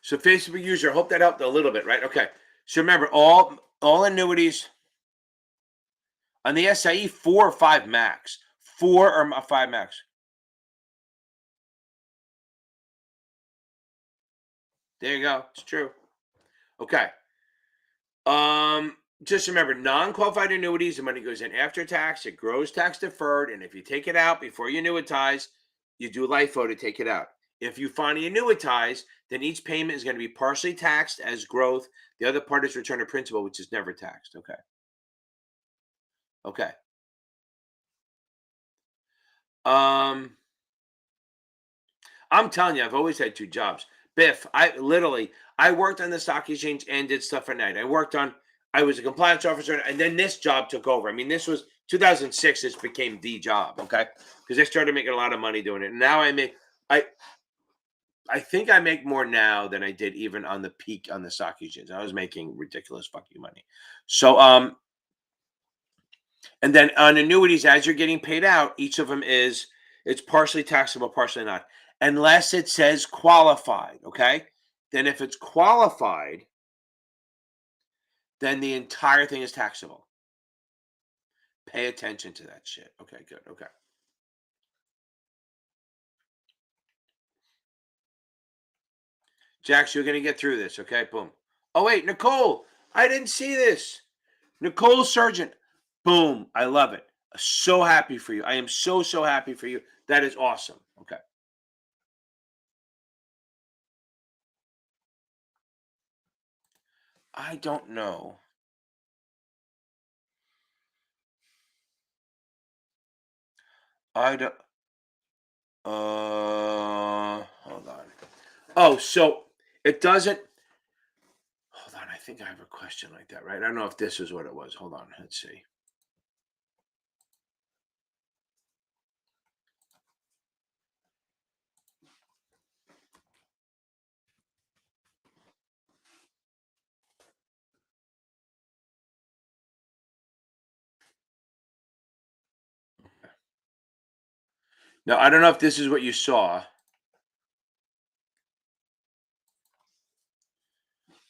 So Facebook user, hope that helped a little bit, right? Okay. So remember, all annuities on the SIE 4 or 5 max, 4 or 5 max. There you go. It's true. Okay. Just remember, non-qualified annuities, the money goes in after tax, it grows tax deferred, and if you take it out before you annuitize, you do LIFO to take it out. If you finally annuitize, then each payment is going to be partially taxed as growth. The other part is return of principal, which is never taxed. Okay. Okay. Um, I'm telling you, I've always had 2 jobs. Biff, I worked on the stock exchange and did stuff at night. I was a compliance officer, and then this job took over. I mean, this was 2006. This became the job, okay? Because I started making a lot of money doing it. And now I, I think I make more now than I did even on the peak on the stock exchange. I was making ridiculous fucking money. So, and then on annuities, as you're getting paid out, each of them it's partially taxable, partially not, unless it says qualified. Okay, then if it's qualified, then the entire thing is taxable. Pay attention to that shit. Okay, good. Okay. Jax, you're going to get through this. Okay. Boom. Oh, wait, Nicole, I didn't see this. Nicole Sargent. Boom. I love it. So happy for you. I am so, so happy for you. That is awesome. Okay. I don't know. I don't. Hold on. Oh, so it doesn't. Hold on. I think I have a question like that, right? I don't know if this is what it was. Hold on. Let's see. Now, I don't know if this is what you saw.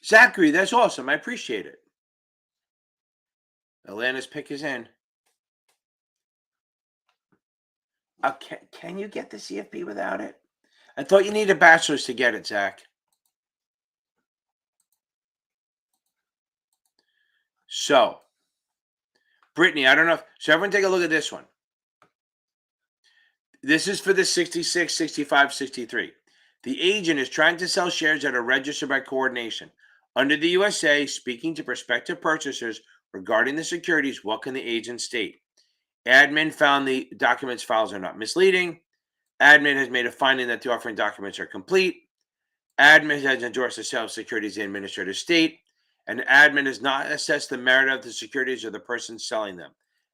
Zachary, that's awesome. I appreciate it. Atlanta's pick is in. Can you get the CFP without it? I thought you needed a bachelor's to get it, Zach. So, Brittany, I don't know. So, everyone take a look at this one. This is for the 66, 65, 63. The agent is trying to sell shares that are registered by coordination. Under the USA, speaking to prospective purchasers regarding the securities, what can the agent state? Admin found the documents files are not misleading. Admin has made a finding that the offering documents are complete. Admin has endorsed the sale of securities the administrative state. And admin has not assessed the merit of the securities or the person selling them.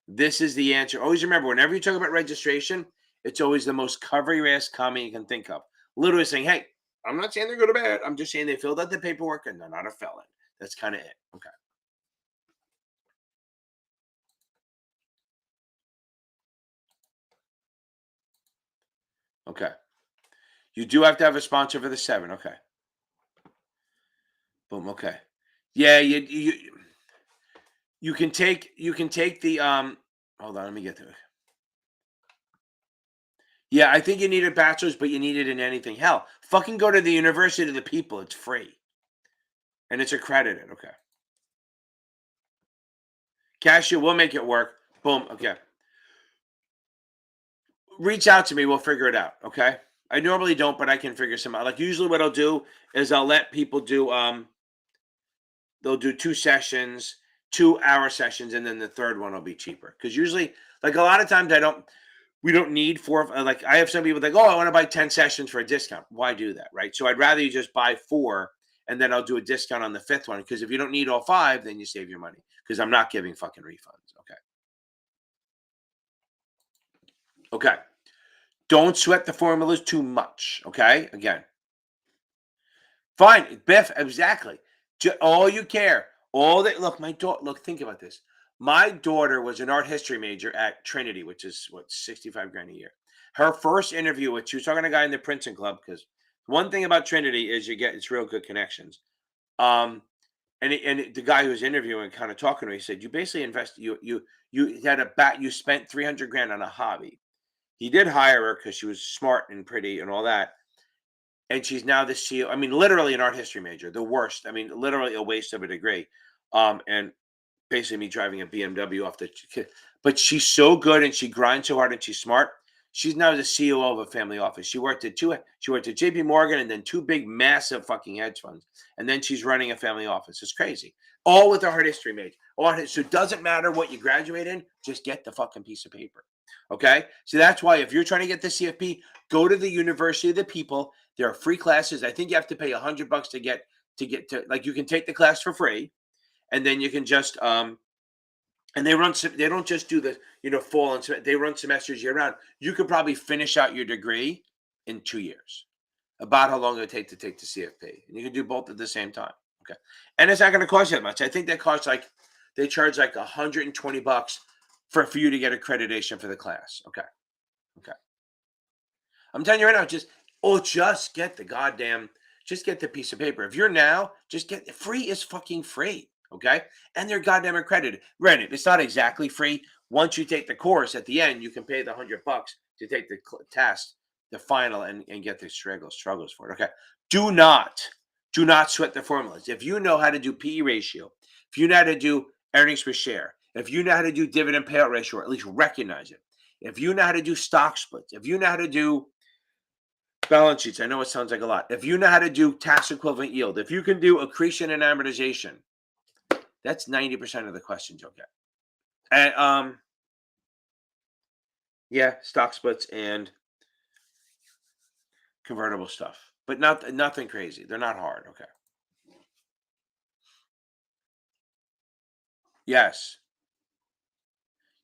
This is the answer. Always remember, whenever you talk about registration, it's always the most cover your ass comment you can think of. Literally saying, hey, I'm not saying they're good or bad. I'm just saying they filled out the paperwork and they're not a felon. That's kind of it. Okay. Okay. You do have to have a sponsor for the 7. Okay. Boom. Okay. Yeah, you can take the hold on, let me get to it. Yeah, I think you need a bachelor's, but you need it in anything. Hell, fucking go to the University of the People. It's free. And it's accredited. Okay. Cashier, we'll make it work. Boom. Okay. Reach out to me. We'll figure it out. Okay. I normally don't, but I can figure some out. Like usually what I'll do is I'll let people do they'll do 2 sessions, 2-hour sessions, and then the third one will be cheaper. Because usually, like a lot of times we don't need 4. Like I have some people like, oh, I want to buy 10 sessions for a discount. Why do that? Right. So I'd rather you just buy 4 and then I'll do a discount on the 5th one. Because if you don't need all 5, then you save your money. Because I'm not giving fucking refunds. Okay. Okay. Don't sweat the formulas too much. Okay. Again, fine. Biff, exactly. All you care. All that. Look, my daughter, look, think about this. My daughter was an art history major at Trinity, which is what, 65 grand a year. Her first interview with, she was talking to a guy in the Princeton Club, because one thing about Trinity is it's real good connections. And the guy who was interviewing, kind of talking to me, he said, you basically you had you spent 300 grand on a hobby. He did hire her because she was smart and pretty and all that. And she's now the CEO. I mean, literally an art history major, the worst. I mean, literally a waste of a degree. And basically me driving a BMW off the. But she's so good and she grinds so hard and she's smart. She's now the CEO of a family office. She worked at JP Morgan and then 2 big, massive fucking hedge funds. And then she's running a family office. It's crazy. All with a art history major. So it doesn't matter what you graduate in, just get the fucking piece of paper. Okay. So that's why if you're trying to get the CFP, go to the University of the People. There are free classes. I think you have to pay $100 to get to, like, you can take the class for free, and then you can just and they don't just do the fall and they run semesters year round. You could probably finish out your degree in 2 years. About how long it would take to take the CFP, and you can do both at the same time. Okay, and it's not going to cost you that much. I think that costs like they charge like $120 for you to get accreditation for the class. Okay. Okay. I'm telling you right now, just get the just get the piece of paper. If you're now, just get free is fucking free. Okay. And they're goddamn accredited. Granted, it's not exactly free. Once you take the course at the end, you can pay the $100 to take the test, the final, and get the struggles for it. Okay. Do not Do not sweat the formulas. If you know how to do PE ratio, if you know how to do earnings per share, if you know how to do dividend payout ratio, or at least recognize it, if you know how to do stock splits, if you know how to do balance sheets, I know it sounds like a lot. If you know how to do tax equivalent yield, if you can do accretion and amortization, that's 90% of the questions you'll get. And yeah, stock splits and convertible stuff, but nothing crazy. They're not hard. Okay. Yes.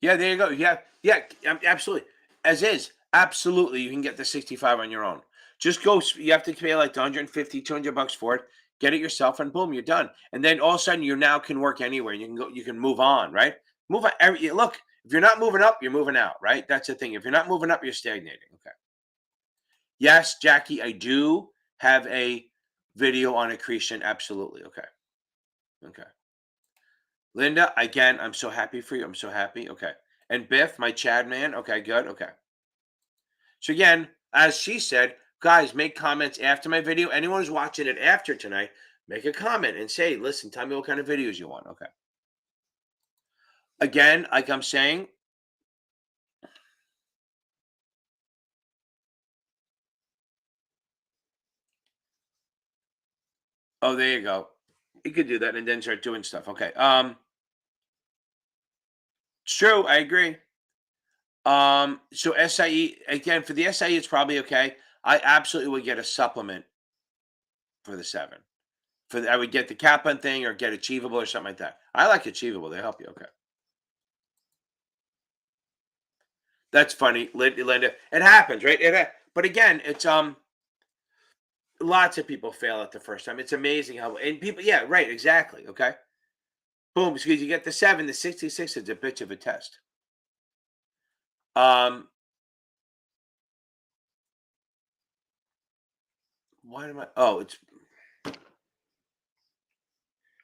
Yeah, there you go. Yeah, yeah, absolutely. As is, absolutely, you can get the 65 on your own. Just go. You have to pay like 150, $200 for it. Get it yourself, and boom, you're done. And then all of a sudden, you now can work anywhere. You can go. You can move on, right? Move on. Look, if you're not moving up, you're moving out, right? That's the thing. If you're not moving up, you're stagnating. Okay. Yes, Jackie, I do have a video on accretion. Absolutely. Okay. Okay. Linda, again, I'm so happy for you. I'm so happy. Okay. And Biff, my Chad man. Okay, good. Okay. So again, as she said, guys, make comments after my video. Anyone who's watching it after tonight, make a comment and say, listen, tell me what kind of videos you want. Okay. Again, like I'm saying, oh, there you go. You could do that and then start doing stuff. Okay. It's true. I agree. So SIE, again, for the SIE, it's probably okay. I absolutely would get a supplement for the 7. I would get the Kaplan thing or get Achievable or something like that. I like Achievable. They help you. Okay. That's funny, Linda. It happens, right? But again, it's lots of people fail at the first time. It's amazing how and people, yeah, right, exactly. Okay. Boom, because you get the 7, the 66 is a bitch of a test. Why am I it's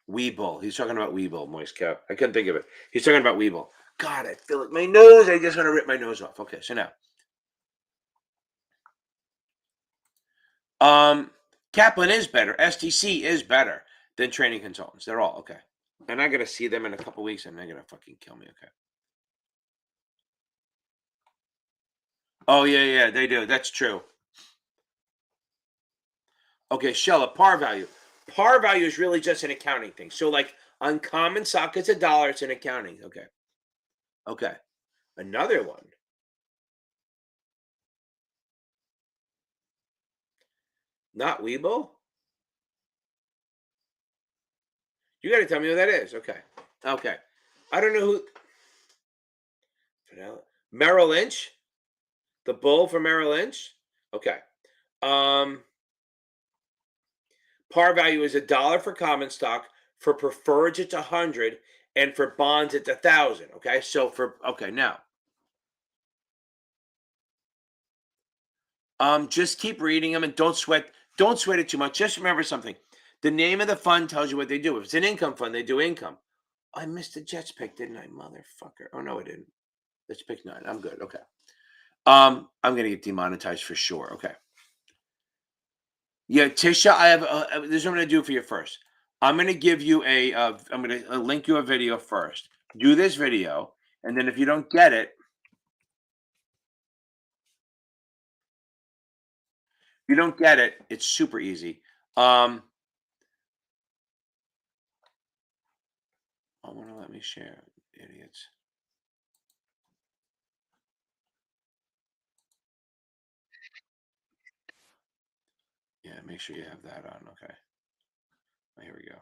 Weeble. He's talking about Weeble, Moist Cow. I couldn't think of it. He's talking about Weeble. God, I feel it. My nose. I just want to rip my nose off. Okay, so now. Kaplan is better. STC is better than training consultants. They're all okay. And I gotta see them in a couple weeks and they're gonna fucking kill me. Okay. Oh yeah, yeah, they do. That's true. Okay, Shella, par value. Par value is really just an accounting thing. So like uncommon stock, it's $1, it's an accounting. Okay. Okay. Another one. Not Weeble? You gotta tell me who that is. Okay. Okay. I don't know who Merrill Lynch? The bull for Merrill Lynch? Okay. Um Par value is $1 for common stock. For preferreds, it's 100, and for bonds, it's 1,000. Okay, so now, just keep reading them and don't sweat it too much. Just remember something: the name of the fund tells you what they do. If it's an income fund, they do income. I missed the Jets pick, didn't I, motherfucker? Oh no, I didn't. Let's pick 9. I'm good. Okay. I'm gonna get demonetized for sure. Okay. Yeah, Tisha, I have. This is what I'm going to do for you first. I'm going to give you I'm going to link you a video first. Do this video, and then if you don't get it, it's super easy. I want to let me share, idiots. Yeah, make sure you have that on. Okay. Here we go.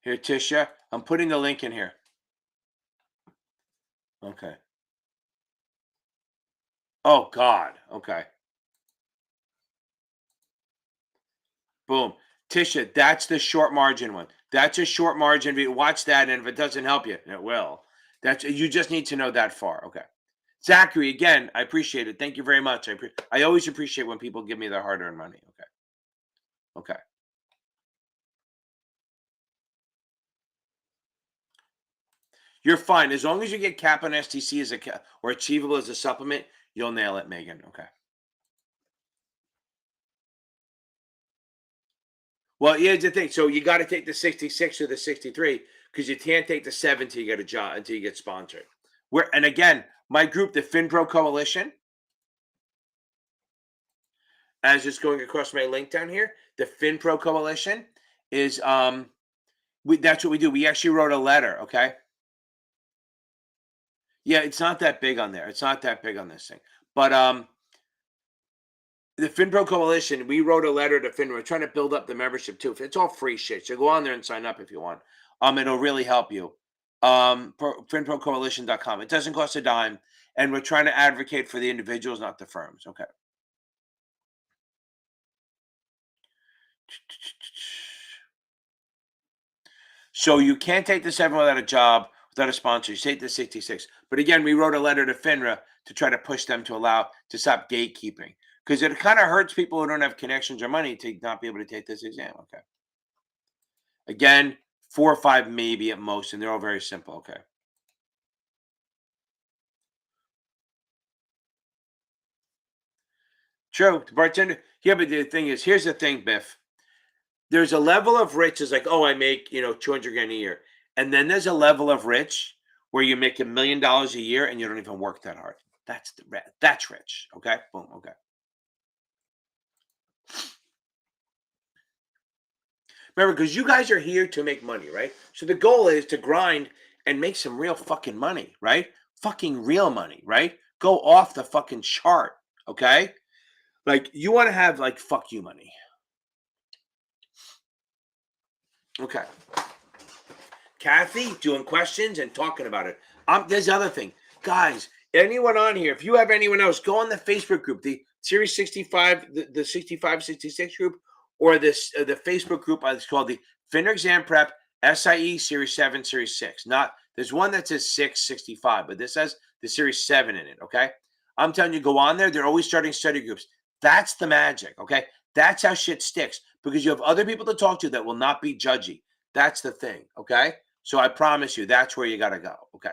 Here, Tisha, I'm putting the link in here. Okay. Oh God. Okay. Boom. Tisha, that's the short margin one. That's a short margin video. Watch that, and if it doesn't help you, it will. You just need to know that far. Okay. Zachary, again, I appreciate it. Thank you very much. I always appreciate when people give me their hard-earned money. Okay. Okay. You're fine. As long as you get cap on STC as or achievable as a supplement, you'll nail it, Megan. Okay. Well, here's the thing. So you got to take the 66 or the 63 because you can't take the 7 until you get a job, until you get sponsored. And again, my group, the FinPro Coalition, as just going across my link down here, the FinPro Coalition is that's what we do. We actually wrote a letter, okay? Yeah, it's not that big on there. It's not that big on this thing. But the FinPro Coalition, we wrote a letter to FINRA. We're trying to build up the membership too. It's all free shit. So go on there and sign up if you want. It'll really help you. FinProCoalition.com. It doesn't cost a dime. And we're trying to advocate for the individuals, not the firms. Okay. So you can't take the 7 without a job, without a sponsor. You take the 66. But again, we wrote a letter to FINRA to try to push them to stop gatekeeping. Because it kind of hurts people who don't have connections or money to not be able to take this exam. Okay. Again, 4 or 5 maybe at most, and they're all very simple. Okay. True. The bartender. Yeah, but the thing is, here's the thing, Biff. There's a level of rich is like, oh, I make 200 grand a year, and then there's a level of rich where you make $1 million a year and you don't even work that hard. That's rich. Okay. Boom. Okay. Remember, because you guys are here to make money, right? So the goal is to grind and make some real fucking money, right? Fucking real money, right? Go off the fucking chart, okay? Like you want to have like fuck you money. Okay. Kathy doing questions and talking about it. There's the other thing. Guys, anyone on here, if you have anyone else, go on the Facebook group, the Series 65, the 65, 66 group, or this the Facebook group. It's called the FINRA Exam Prep SIE Series 7, Series 6. Not there's one that says 665, but this has the Series 7 in it. Okay. I'm telling you, go on there. They're always starting study groups. That's the magic. Okay. That's how shit sticks because you have other people to talk to that will not be judgy. That's the thing. Okay. So I promise you, that's where you got to go. Okay.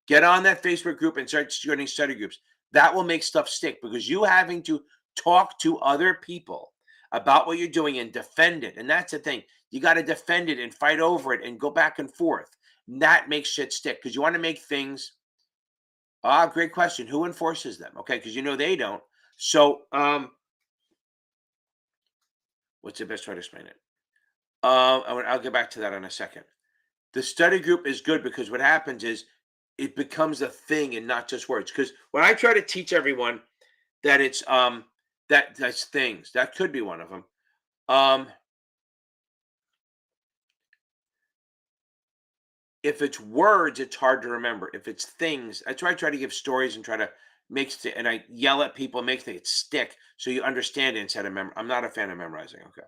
Get on that Facebook group and start joining study groups. That will make stuff stick because you having to talk to other people about what you're doing and defend it. And that's the thing. You got to defend it and fight over it and go back and forth. And that makes shit stick because you want to make things. Great question. Who enforces them? Okay. Because they don't. So, what's the best way to explain it? I'll get back to that in a second. The study group is good because what happens is it becomes a thing and not just words. Because when I try to teach everyone that it's that's things, that could be one of them. If it's words, it's hard to remember. If it's things, that's why I try to give stories and try to and I yell at people, make things stick so you understand it instead of I'm not a fan of memorizing. Okay.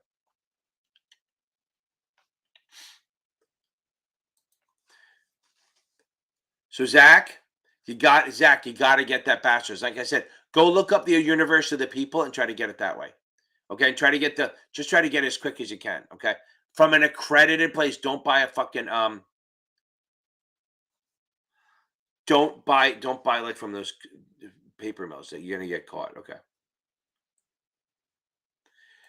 So Zach, you got to get that bachelor's. Like I said, go look up the University of the People and try to get it that way. Okay, and try to get it as quick as you can. Okay, from an accredited place. Don't buy a fucking Don't buy like from those paper mills that you're gonna get caught. Okay,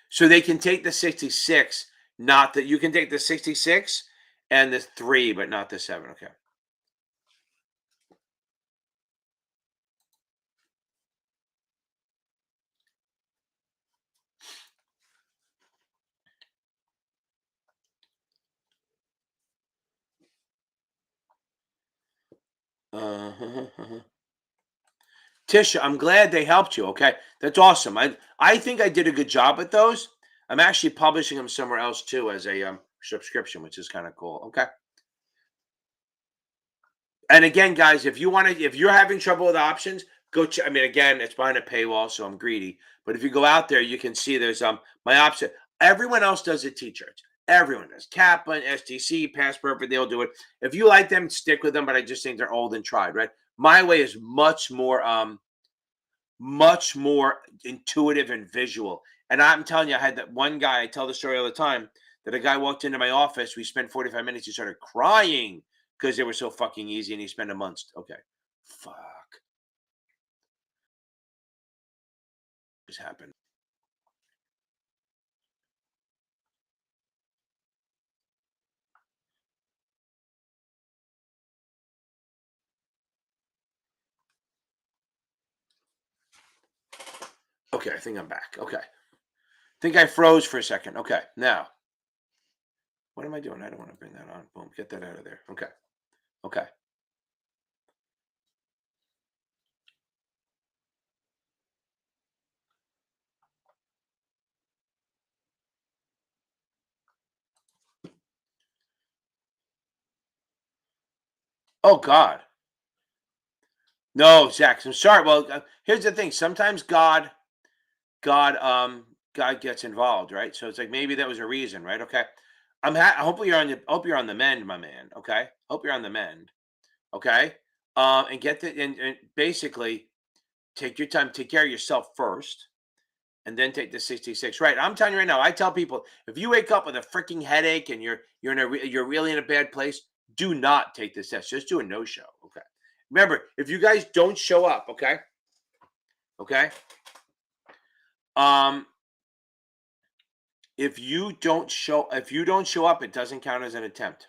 so they can take the 66, not that you can take the 66 and the 3, but not the 7. Okay. Tisha, I'm glad they helped you. Okay, that's awesome. I think I did a good job with those. I'm actually publishing them somewhere else too as a subscription, which is kind of cool. Okay. And again, guys, if you're having trouble with options, go check. I mean, again, it's behind a paywall, so I'm greedy. But if you go out there, you can see there's my option. Everyone else does it, T-shirts. Everyone does. Kaplan, STC, Pass Perfect, they'll do it. If you like them, stick with them. But I just think they're old and tried, right? My way is much more intuitive and visual. And I'm telling you, I had that one guy. I tell the story all the time that a guy walked into my office. We spent 45 minutes. He started crying because they were so fucking easy and you spend a month. Okay. Fuck. This happened. Okay, I think I'm back. Okay. Think I froze for a second. Okay. Now, what am I doing? I don't want to bring that on. Boom. Get that out of there. Okay. Okay. Oh God. No, Zach. I'm sorry. Well, here's the thing. Sometimes God gets involved, right? So it's like maybe that was a reason, right? Okay. I hope you're on the hope you're on the mend, my man. Okay. Hope you're on the mend. Okay. And get the and basically take your time, take care of yourself first, and then take the 66. Right. I'm telling you right now, I tell people if you wake up with a freaking headache and you're really in a bad place, do not take this test. Just do a no-show. Okay. Remember, if you guys don't show up, okay? Okay. Um, if you don't show up, it doesn't count as an attempt.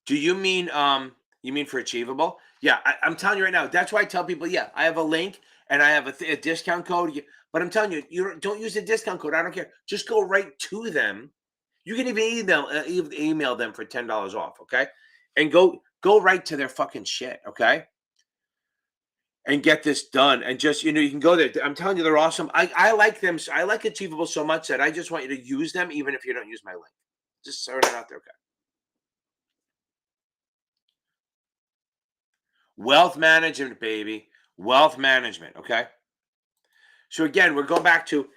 Do you mean for achievable? Yeah, I'm telling you right now. That's why I tell people, yeah, I have a link and I have a discount code. But I'm telling you, you don't use the discount code. I don't care. Just go right to them. You can even email them for $10 off. Okay, and go right to their fucking shit. Okay, and get this done. And just you can go there. I'm telling you, they're awesome. I like them. I like Achievable so much that I just want you to use them, even if you don't use my link. Just throwing it out there. Okay. Wealth management, baby. Wealth management. Okay. So again, we're going back to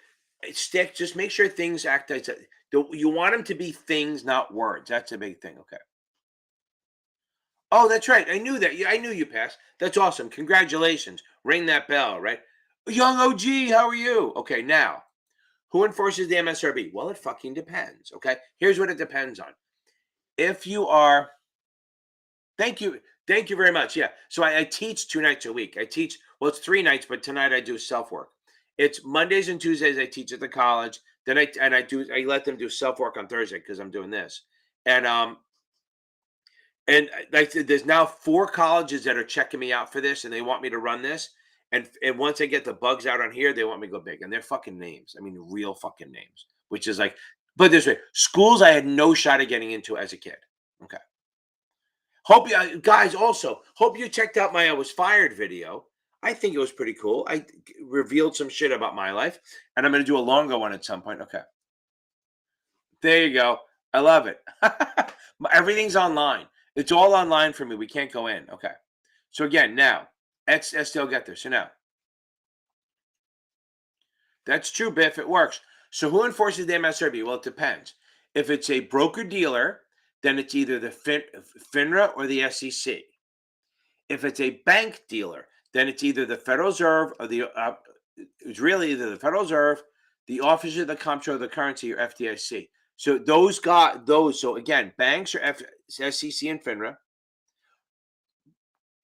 stick. Just make sure things act as you want them to be things, not words. That's a big thing. Okay. Oh, that's right. I knew that. Yeah, I knew you passed. That's awesome. Congratulations. Ring that bell, right? Young OG, how are you? Okay, now, who enforces the MSRB? Well, it fucking depends. Okay. Here's what it depends on. If you are Thank you. Thank you very much. Yeah. So I teach 2 nights a week. Well, it's 3 nights, but tonight I do self work. It's Mondays and Tuesdays I teach at the college. Then I let them do self work on Thursday because I'm doing this. And like I said, there's now 4 colleges that are checking me out for this and they want me to run this. And once I get the bugs out on here, they want me to go big. And they're fucking names. I mean, real fucking names, which is like, but this way, schools I had no shot at getting into as a kid. Okay. Hope you guys also hope you checked out my "I was fired" video. I think it was pretty cool. I revealed some shit about my life, and I'm going to do a longer one at some point. Okay, there you go. I love it. Everything's online. It's all online for me. We can't go in. Okay. So again, now let's still get there. So now that's true, Biff. It works. So who enforces the MSRB? Well, it depends. If it's a broker dealer, then it's either the FINRA or the SEC. If it's a bank dealer, then it's either the Federal Reserve or it's really either the Federal Reserve, the Office of the Comptroller of the Currency, or FDIC. So those got those. So again, banks are SEC and FINRA.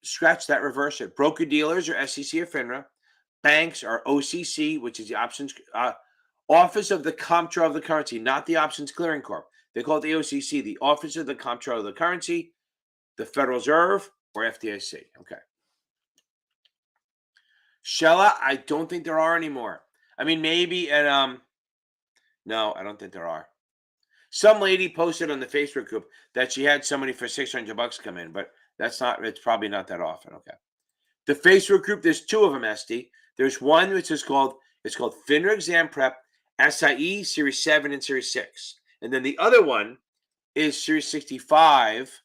Scratch that, reverse it. Broker dealers are SEC or FINRA. Banks are OCC, which is the options Office of the Comptroller of the Currency, not the Options Clearing Corp. They call it the OCC, the Office of the Comptroller of the Currency, the Federal Reserve, or FDIC. Okay. Shella, I don't think there are anymore. I mean, maybe at no, I don't think there are. Some lady posted on the Facebook group that she had somebody for $600 come in, but it's probably not that often. Okay. The Facebook group, there's 2 of them, SD. There's one which is called FINRA Exam Prep, SIE Series 7 and Series 6. And then the other one is Series 65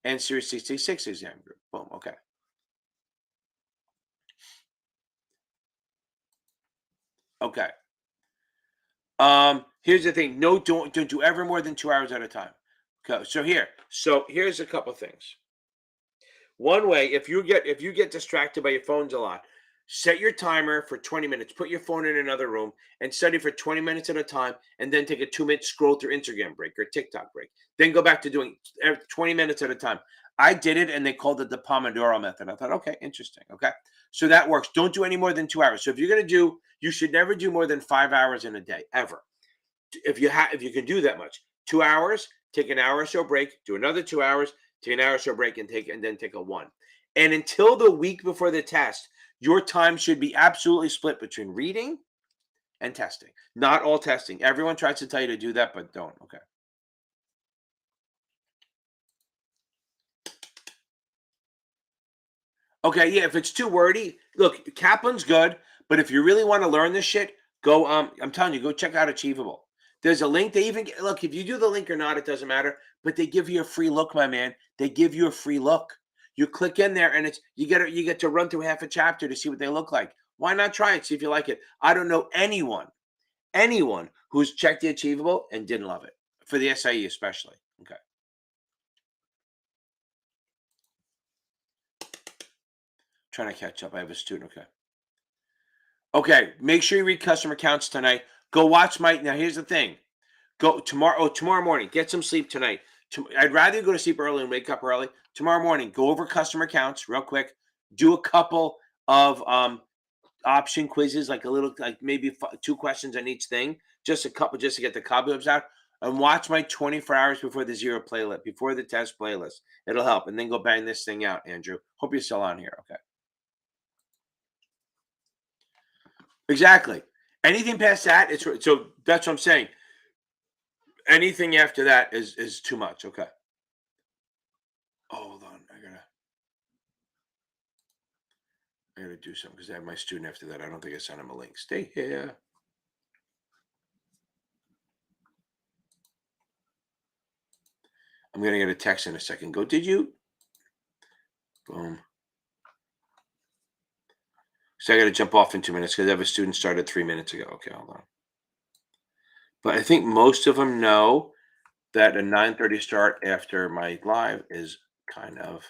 and Series 66 exam group. Boom. Okay. Okay. Here's the thing. No, don't do ever more than 2 hours at a time. Okay. So here's a couple things. One way, if you get distracted by your phones a lot, Set your timer for 20 minutes. Put your phone in another room and study for 20 minutes at a time, and then take a 2-minute scroll through Instagram break or TikTok break. Then go back to doing 20 minutes at a time. I did it, and they called it the Pomodoro method. I thought, okay, interesting. Okay. So that works. Don't do any more than 2 hours. So if you're going to do, you should never do more than 5 hours in a day, ever. If you can do that much, 2 hours, take an hour or so break, do another 2 hours, take an hour or so break, and then take a one. And until the week before the test, your time should be absolutely split between reading and testing. Not all testing. Everyone tries to tell you to do that, but don't. Okay. Okay, yeah, if it's too wordy, look, Kaplan's good, but if you really want to learn this shit, go I'm telling you, go check out Achievable. There's a link. They even look, if you do the link or not, it doesn't matter, but they give you a free look, my man. They give you a free look. You click in there and it's you get to run through half a chapter to see what they look like. Why not try it? See if you like it. I don't know anyone who's checked the Achievable and didn't love it. For the SIE especially. Okay. Trying to catch up. I have a student. Okay. Okay, make sure you read customer accounts tonight. Go watch my. Now, here's the thing. Go tomorrow. Oh, tomorrow morning. Get some sleep tonight. I'd rather go to sleep early and wake up early. Tomorrow morning, go over customer accounts real quick. Do a couple of option quizzes, like a little, like maybe 2 questions on each thing. Just a couple, just to get the cobwebs out. And watch my 24 hours before the zero playlist, before the test playlist. It'll help. And then go bang this thing out, Andrew. Hope you're still on here. Okay. Exactly. Anything past that, it's so that's what I'm saying. Anything after that is too much. Okay. Oh, hold on. I gotta do something because I have my student after that. I don't think I sent him a link. Stay here. I'm gonna get a text in a second. Go, did you? Boom. So I gotta jump off in 2 minutes because I have a student started 3 minutes ago. Okay, hold on. But I think most of them know that a 9:30 start after my live is kind of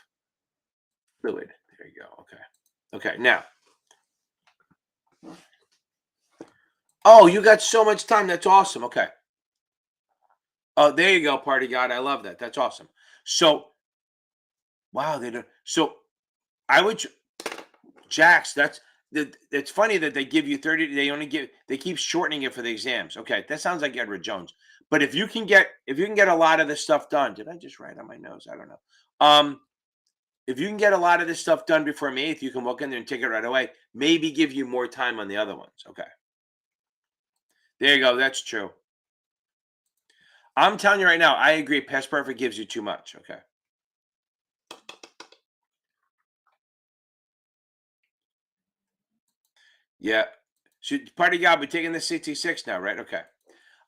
fluid. There you go. Okay. Okay. Now. Oh, you got so much time. That's awesome. Okay. Oh, there you go, party god. I love that. That's awesome. So, wow, they don't. So, I would, Jax. It's funny that they give you 30. They keep shortening it for the exams. Okay, that sounds like Edward Jones. But if you can get a lot of this stuff done, did I just write on my nose? I don't know. If you can get a lot of this stuff done before May 8th, you can walk in there and take it right away. Maybe give you more time on the other ones. Okay, there you go. That's true. I'm telling you right now, I agree. Past Perfect gives you too much. Okay. Yeah. Should party guy be taking the 66 now, right? Okay.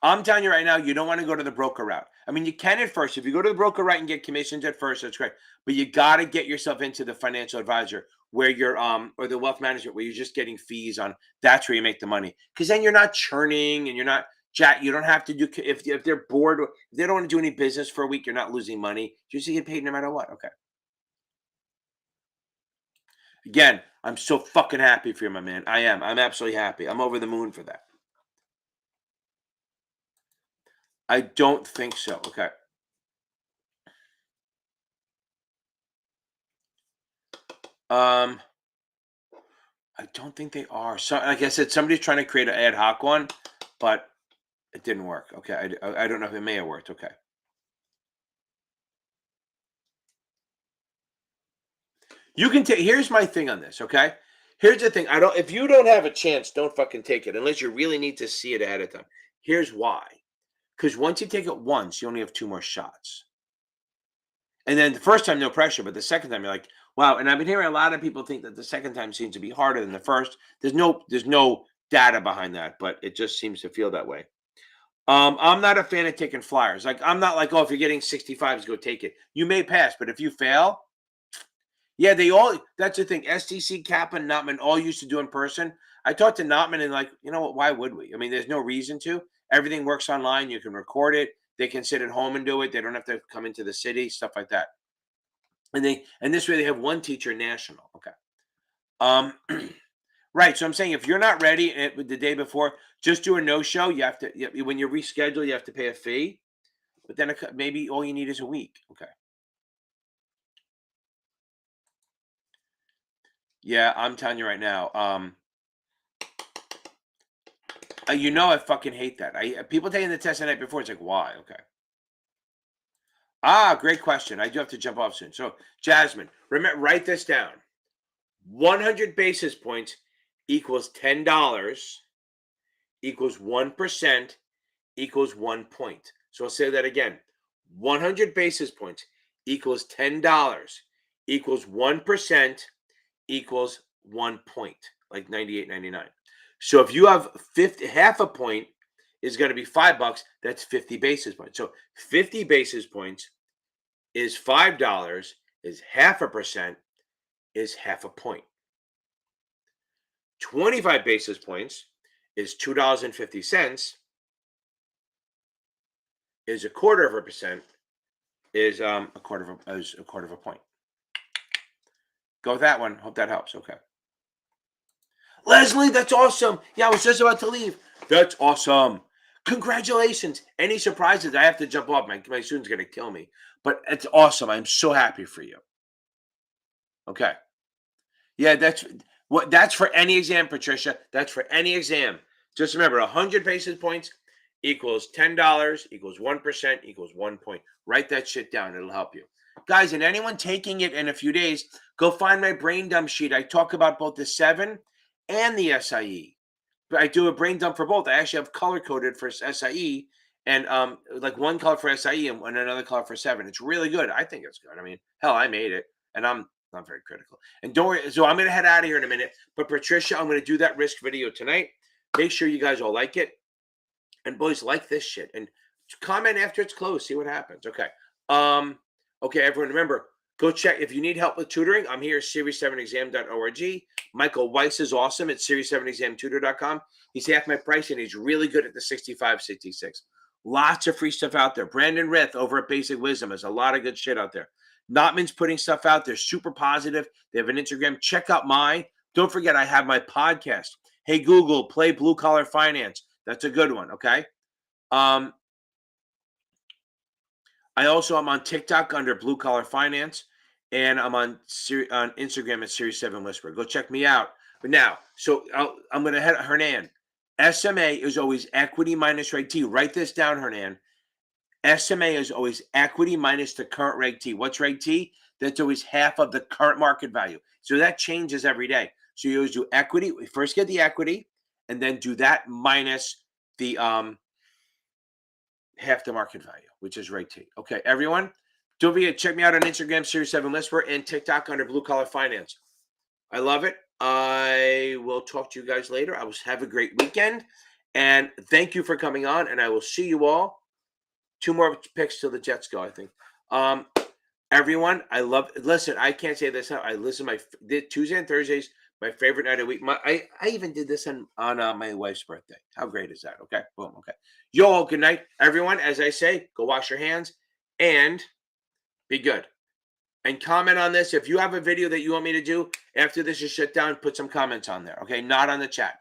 I'm telling you right now, you don't want to go to the broker route. I mean, you can at first. If you go to the broker route and get commissions at first, that's great. But you got to get yourself into the financial advisor where you're or the wealth management where you're just getting fees on. That's where you make the money. Because then you're not churning and you're not Jack. You don't have to do if they're bored, if they don't want to do any business for a week, you're not losing money. You just get paid no matter what. Okay. Again, I'm so fucking happy for you, my man. I am. I'm absolutely happy. I'm over the moon for that. I don't think so. Okay. Um, I don't think they are. So, like I said, somebody's trying to create an ad hoc one, but it didn't work. Okay. I don't know if it may have worked. Okay. You can take, here's my thing on this. Okay. Here's the thing. If you don't have a chance, don't fucking take it unless you really need to see it ahead of time. Here's why. Because once you take it once, you only have two more shots. And then the first time, no pressure, but the second time, you're like, wow. And I've been hearing a lot of people think that the second time seems to be harder than the first. There's no data behind that, but it just seems to feel that way. I'm not a fan of taking flyers. Like, I'm not like, oh, if you're getting 65s, go take it. You may pass, but if you fail, yeah, that's the thing. STC, Kappa, and Notman all used to do in person. I talked to Notman and like, you know what? Why would we? I mean, there's no reason to. Everything works online. You can record it. They can sit at home and do it. They don't have to come into the city, stuff like that. And this way they have one teacher national. Okay. Um, Right. So I'm saying if you're not ready the day before, just do a no-show. You have to, when you reschedule, you have to pay a fee. But then maybe all you need is a week. Okay. Yeah, I'm telling you right now. I fucking hate that. People taking the test the night before. It's like, why? Okay. Great question. I do have to jump off soon. So, Jasmine, remember, write this down. 100 basis points equals $10 equals 1% equals 1 point. So I'll say that again. 100 basis points equals $10 equals 1% equals 1 point, like 98.99. So if you have half a point is going to be $5. That's 50 basis points. So 50 basis points is $5, is 0.5%, is half a point. 25 basis points is $2.50, is 1/4%, is a quarter of a point. Go with that one. Hope that helps. Okay. Leslie, that's awesome. Yeah, I was just about to leave. That's awesome. Congratulations. Any surprises? I have to jump off. My student's going to kill me. But it's awesome. I'm so happy for you. Okay. Yeah, that's for any exam, Patricia. That's for any exam. Just remember, 100 basis points equals $10 equals 1% equals 1 point. Write that shit down. It'll help you. Guys, and anyone taking it in a few days, go find my brain dump sheet. I talk about both the 7 and the SIE. But I do a brain dump for both. I actually have color coded for SIE and like one color for SIE and another color for 7. It's really good. I think it's good. I mean, hell, I made it, and I'm not very critical. And don't worry. So I'm going to head out of here in a minute. But Patricia, I'm going to do that risk video tonight. Make sure you guys all like it. And boys, like this shit. And comment after it's closed. See what happens. Okay. Okay, everyone, remember, go check. If you need help with tutoring, I'm here at series7exam.org. Michael Weiss is awesome at series7examtutor.com. He's half my price, and he's really good at the 65, 66. Lots of free stuff out there. Brandon Rith over at Basic Wisdom has a lot of good shit out there. Notman's putting stuff out there, super positive. They have an Instagram. Check out don't forget, I have my podcast. Hey, Google, play Blue Collar Finance. That's a good one, okay? I also am on TikTok under Blue Collar Finance, and I'm on Instagram at Series 7 Whisper. Go check me out. But now, so I'm going to head Hernan. SMA is always equity minus reg T. Write this down, Hernan. SMA is always equity minus the current reg T. What's reg T? That's always half of the current market value. So that changes every day. So you always do equity. We first get the equity, and then do that minus the half the market value, which is reg T. Okay, everyone, don't forget, check me out on Instagram, Series 7 Whisper, and TikTok under Blue Collar Finance. I love it. I will talk to you guys later. I will have a great weekend, and thank you for coming on, and I will see you all. 2 more picks till the Jets go, I think. Everyone, listen, I can't say this. I listen to Tuesday and Thursdays, my favorite night of the week. I even did this on my wife's birthday. How great is that? Okay, boom. Okay, you all, good night, everyone. As I say, go wash your hands and be good. And comment on this. If you have a video that you want me to do after this is shut down, put some comments on there. Okay, not on the chat.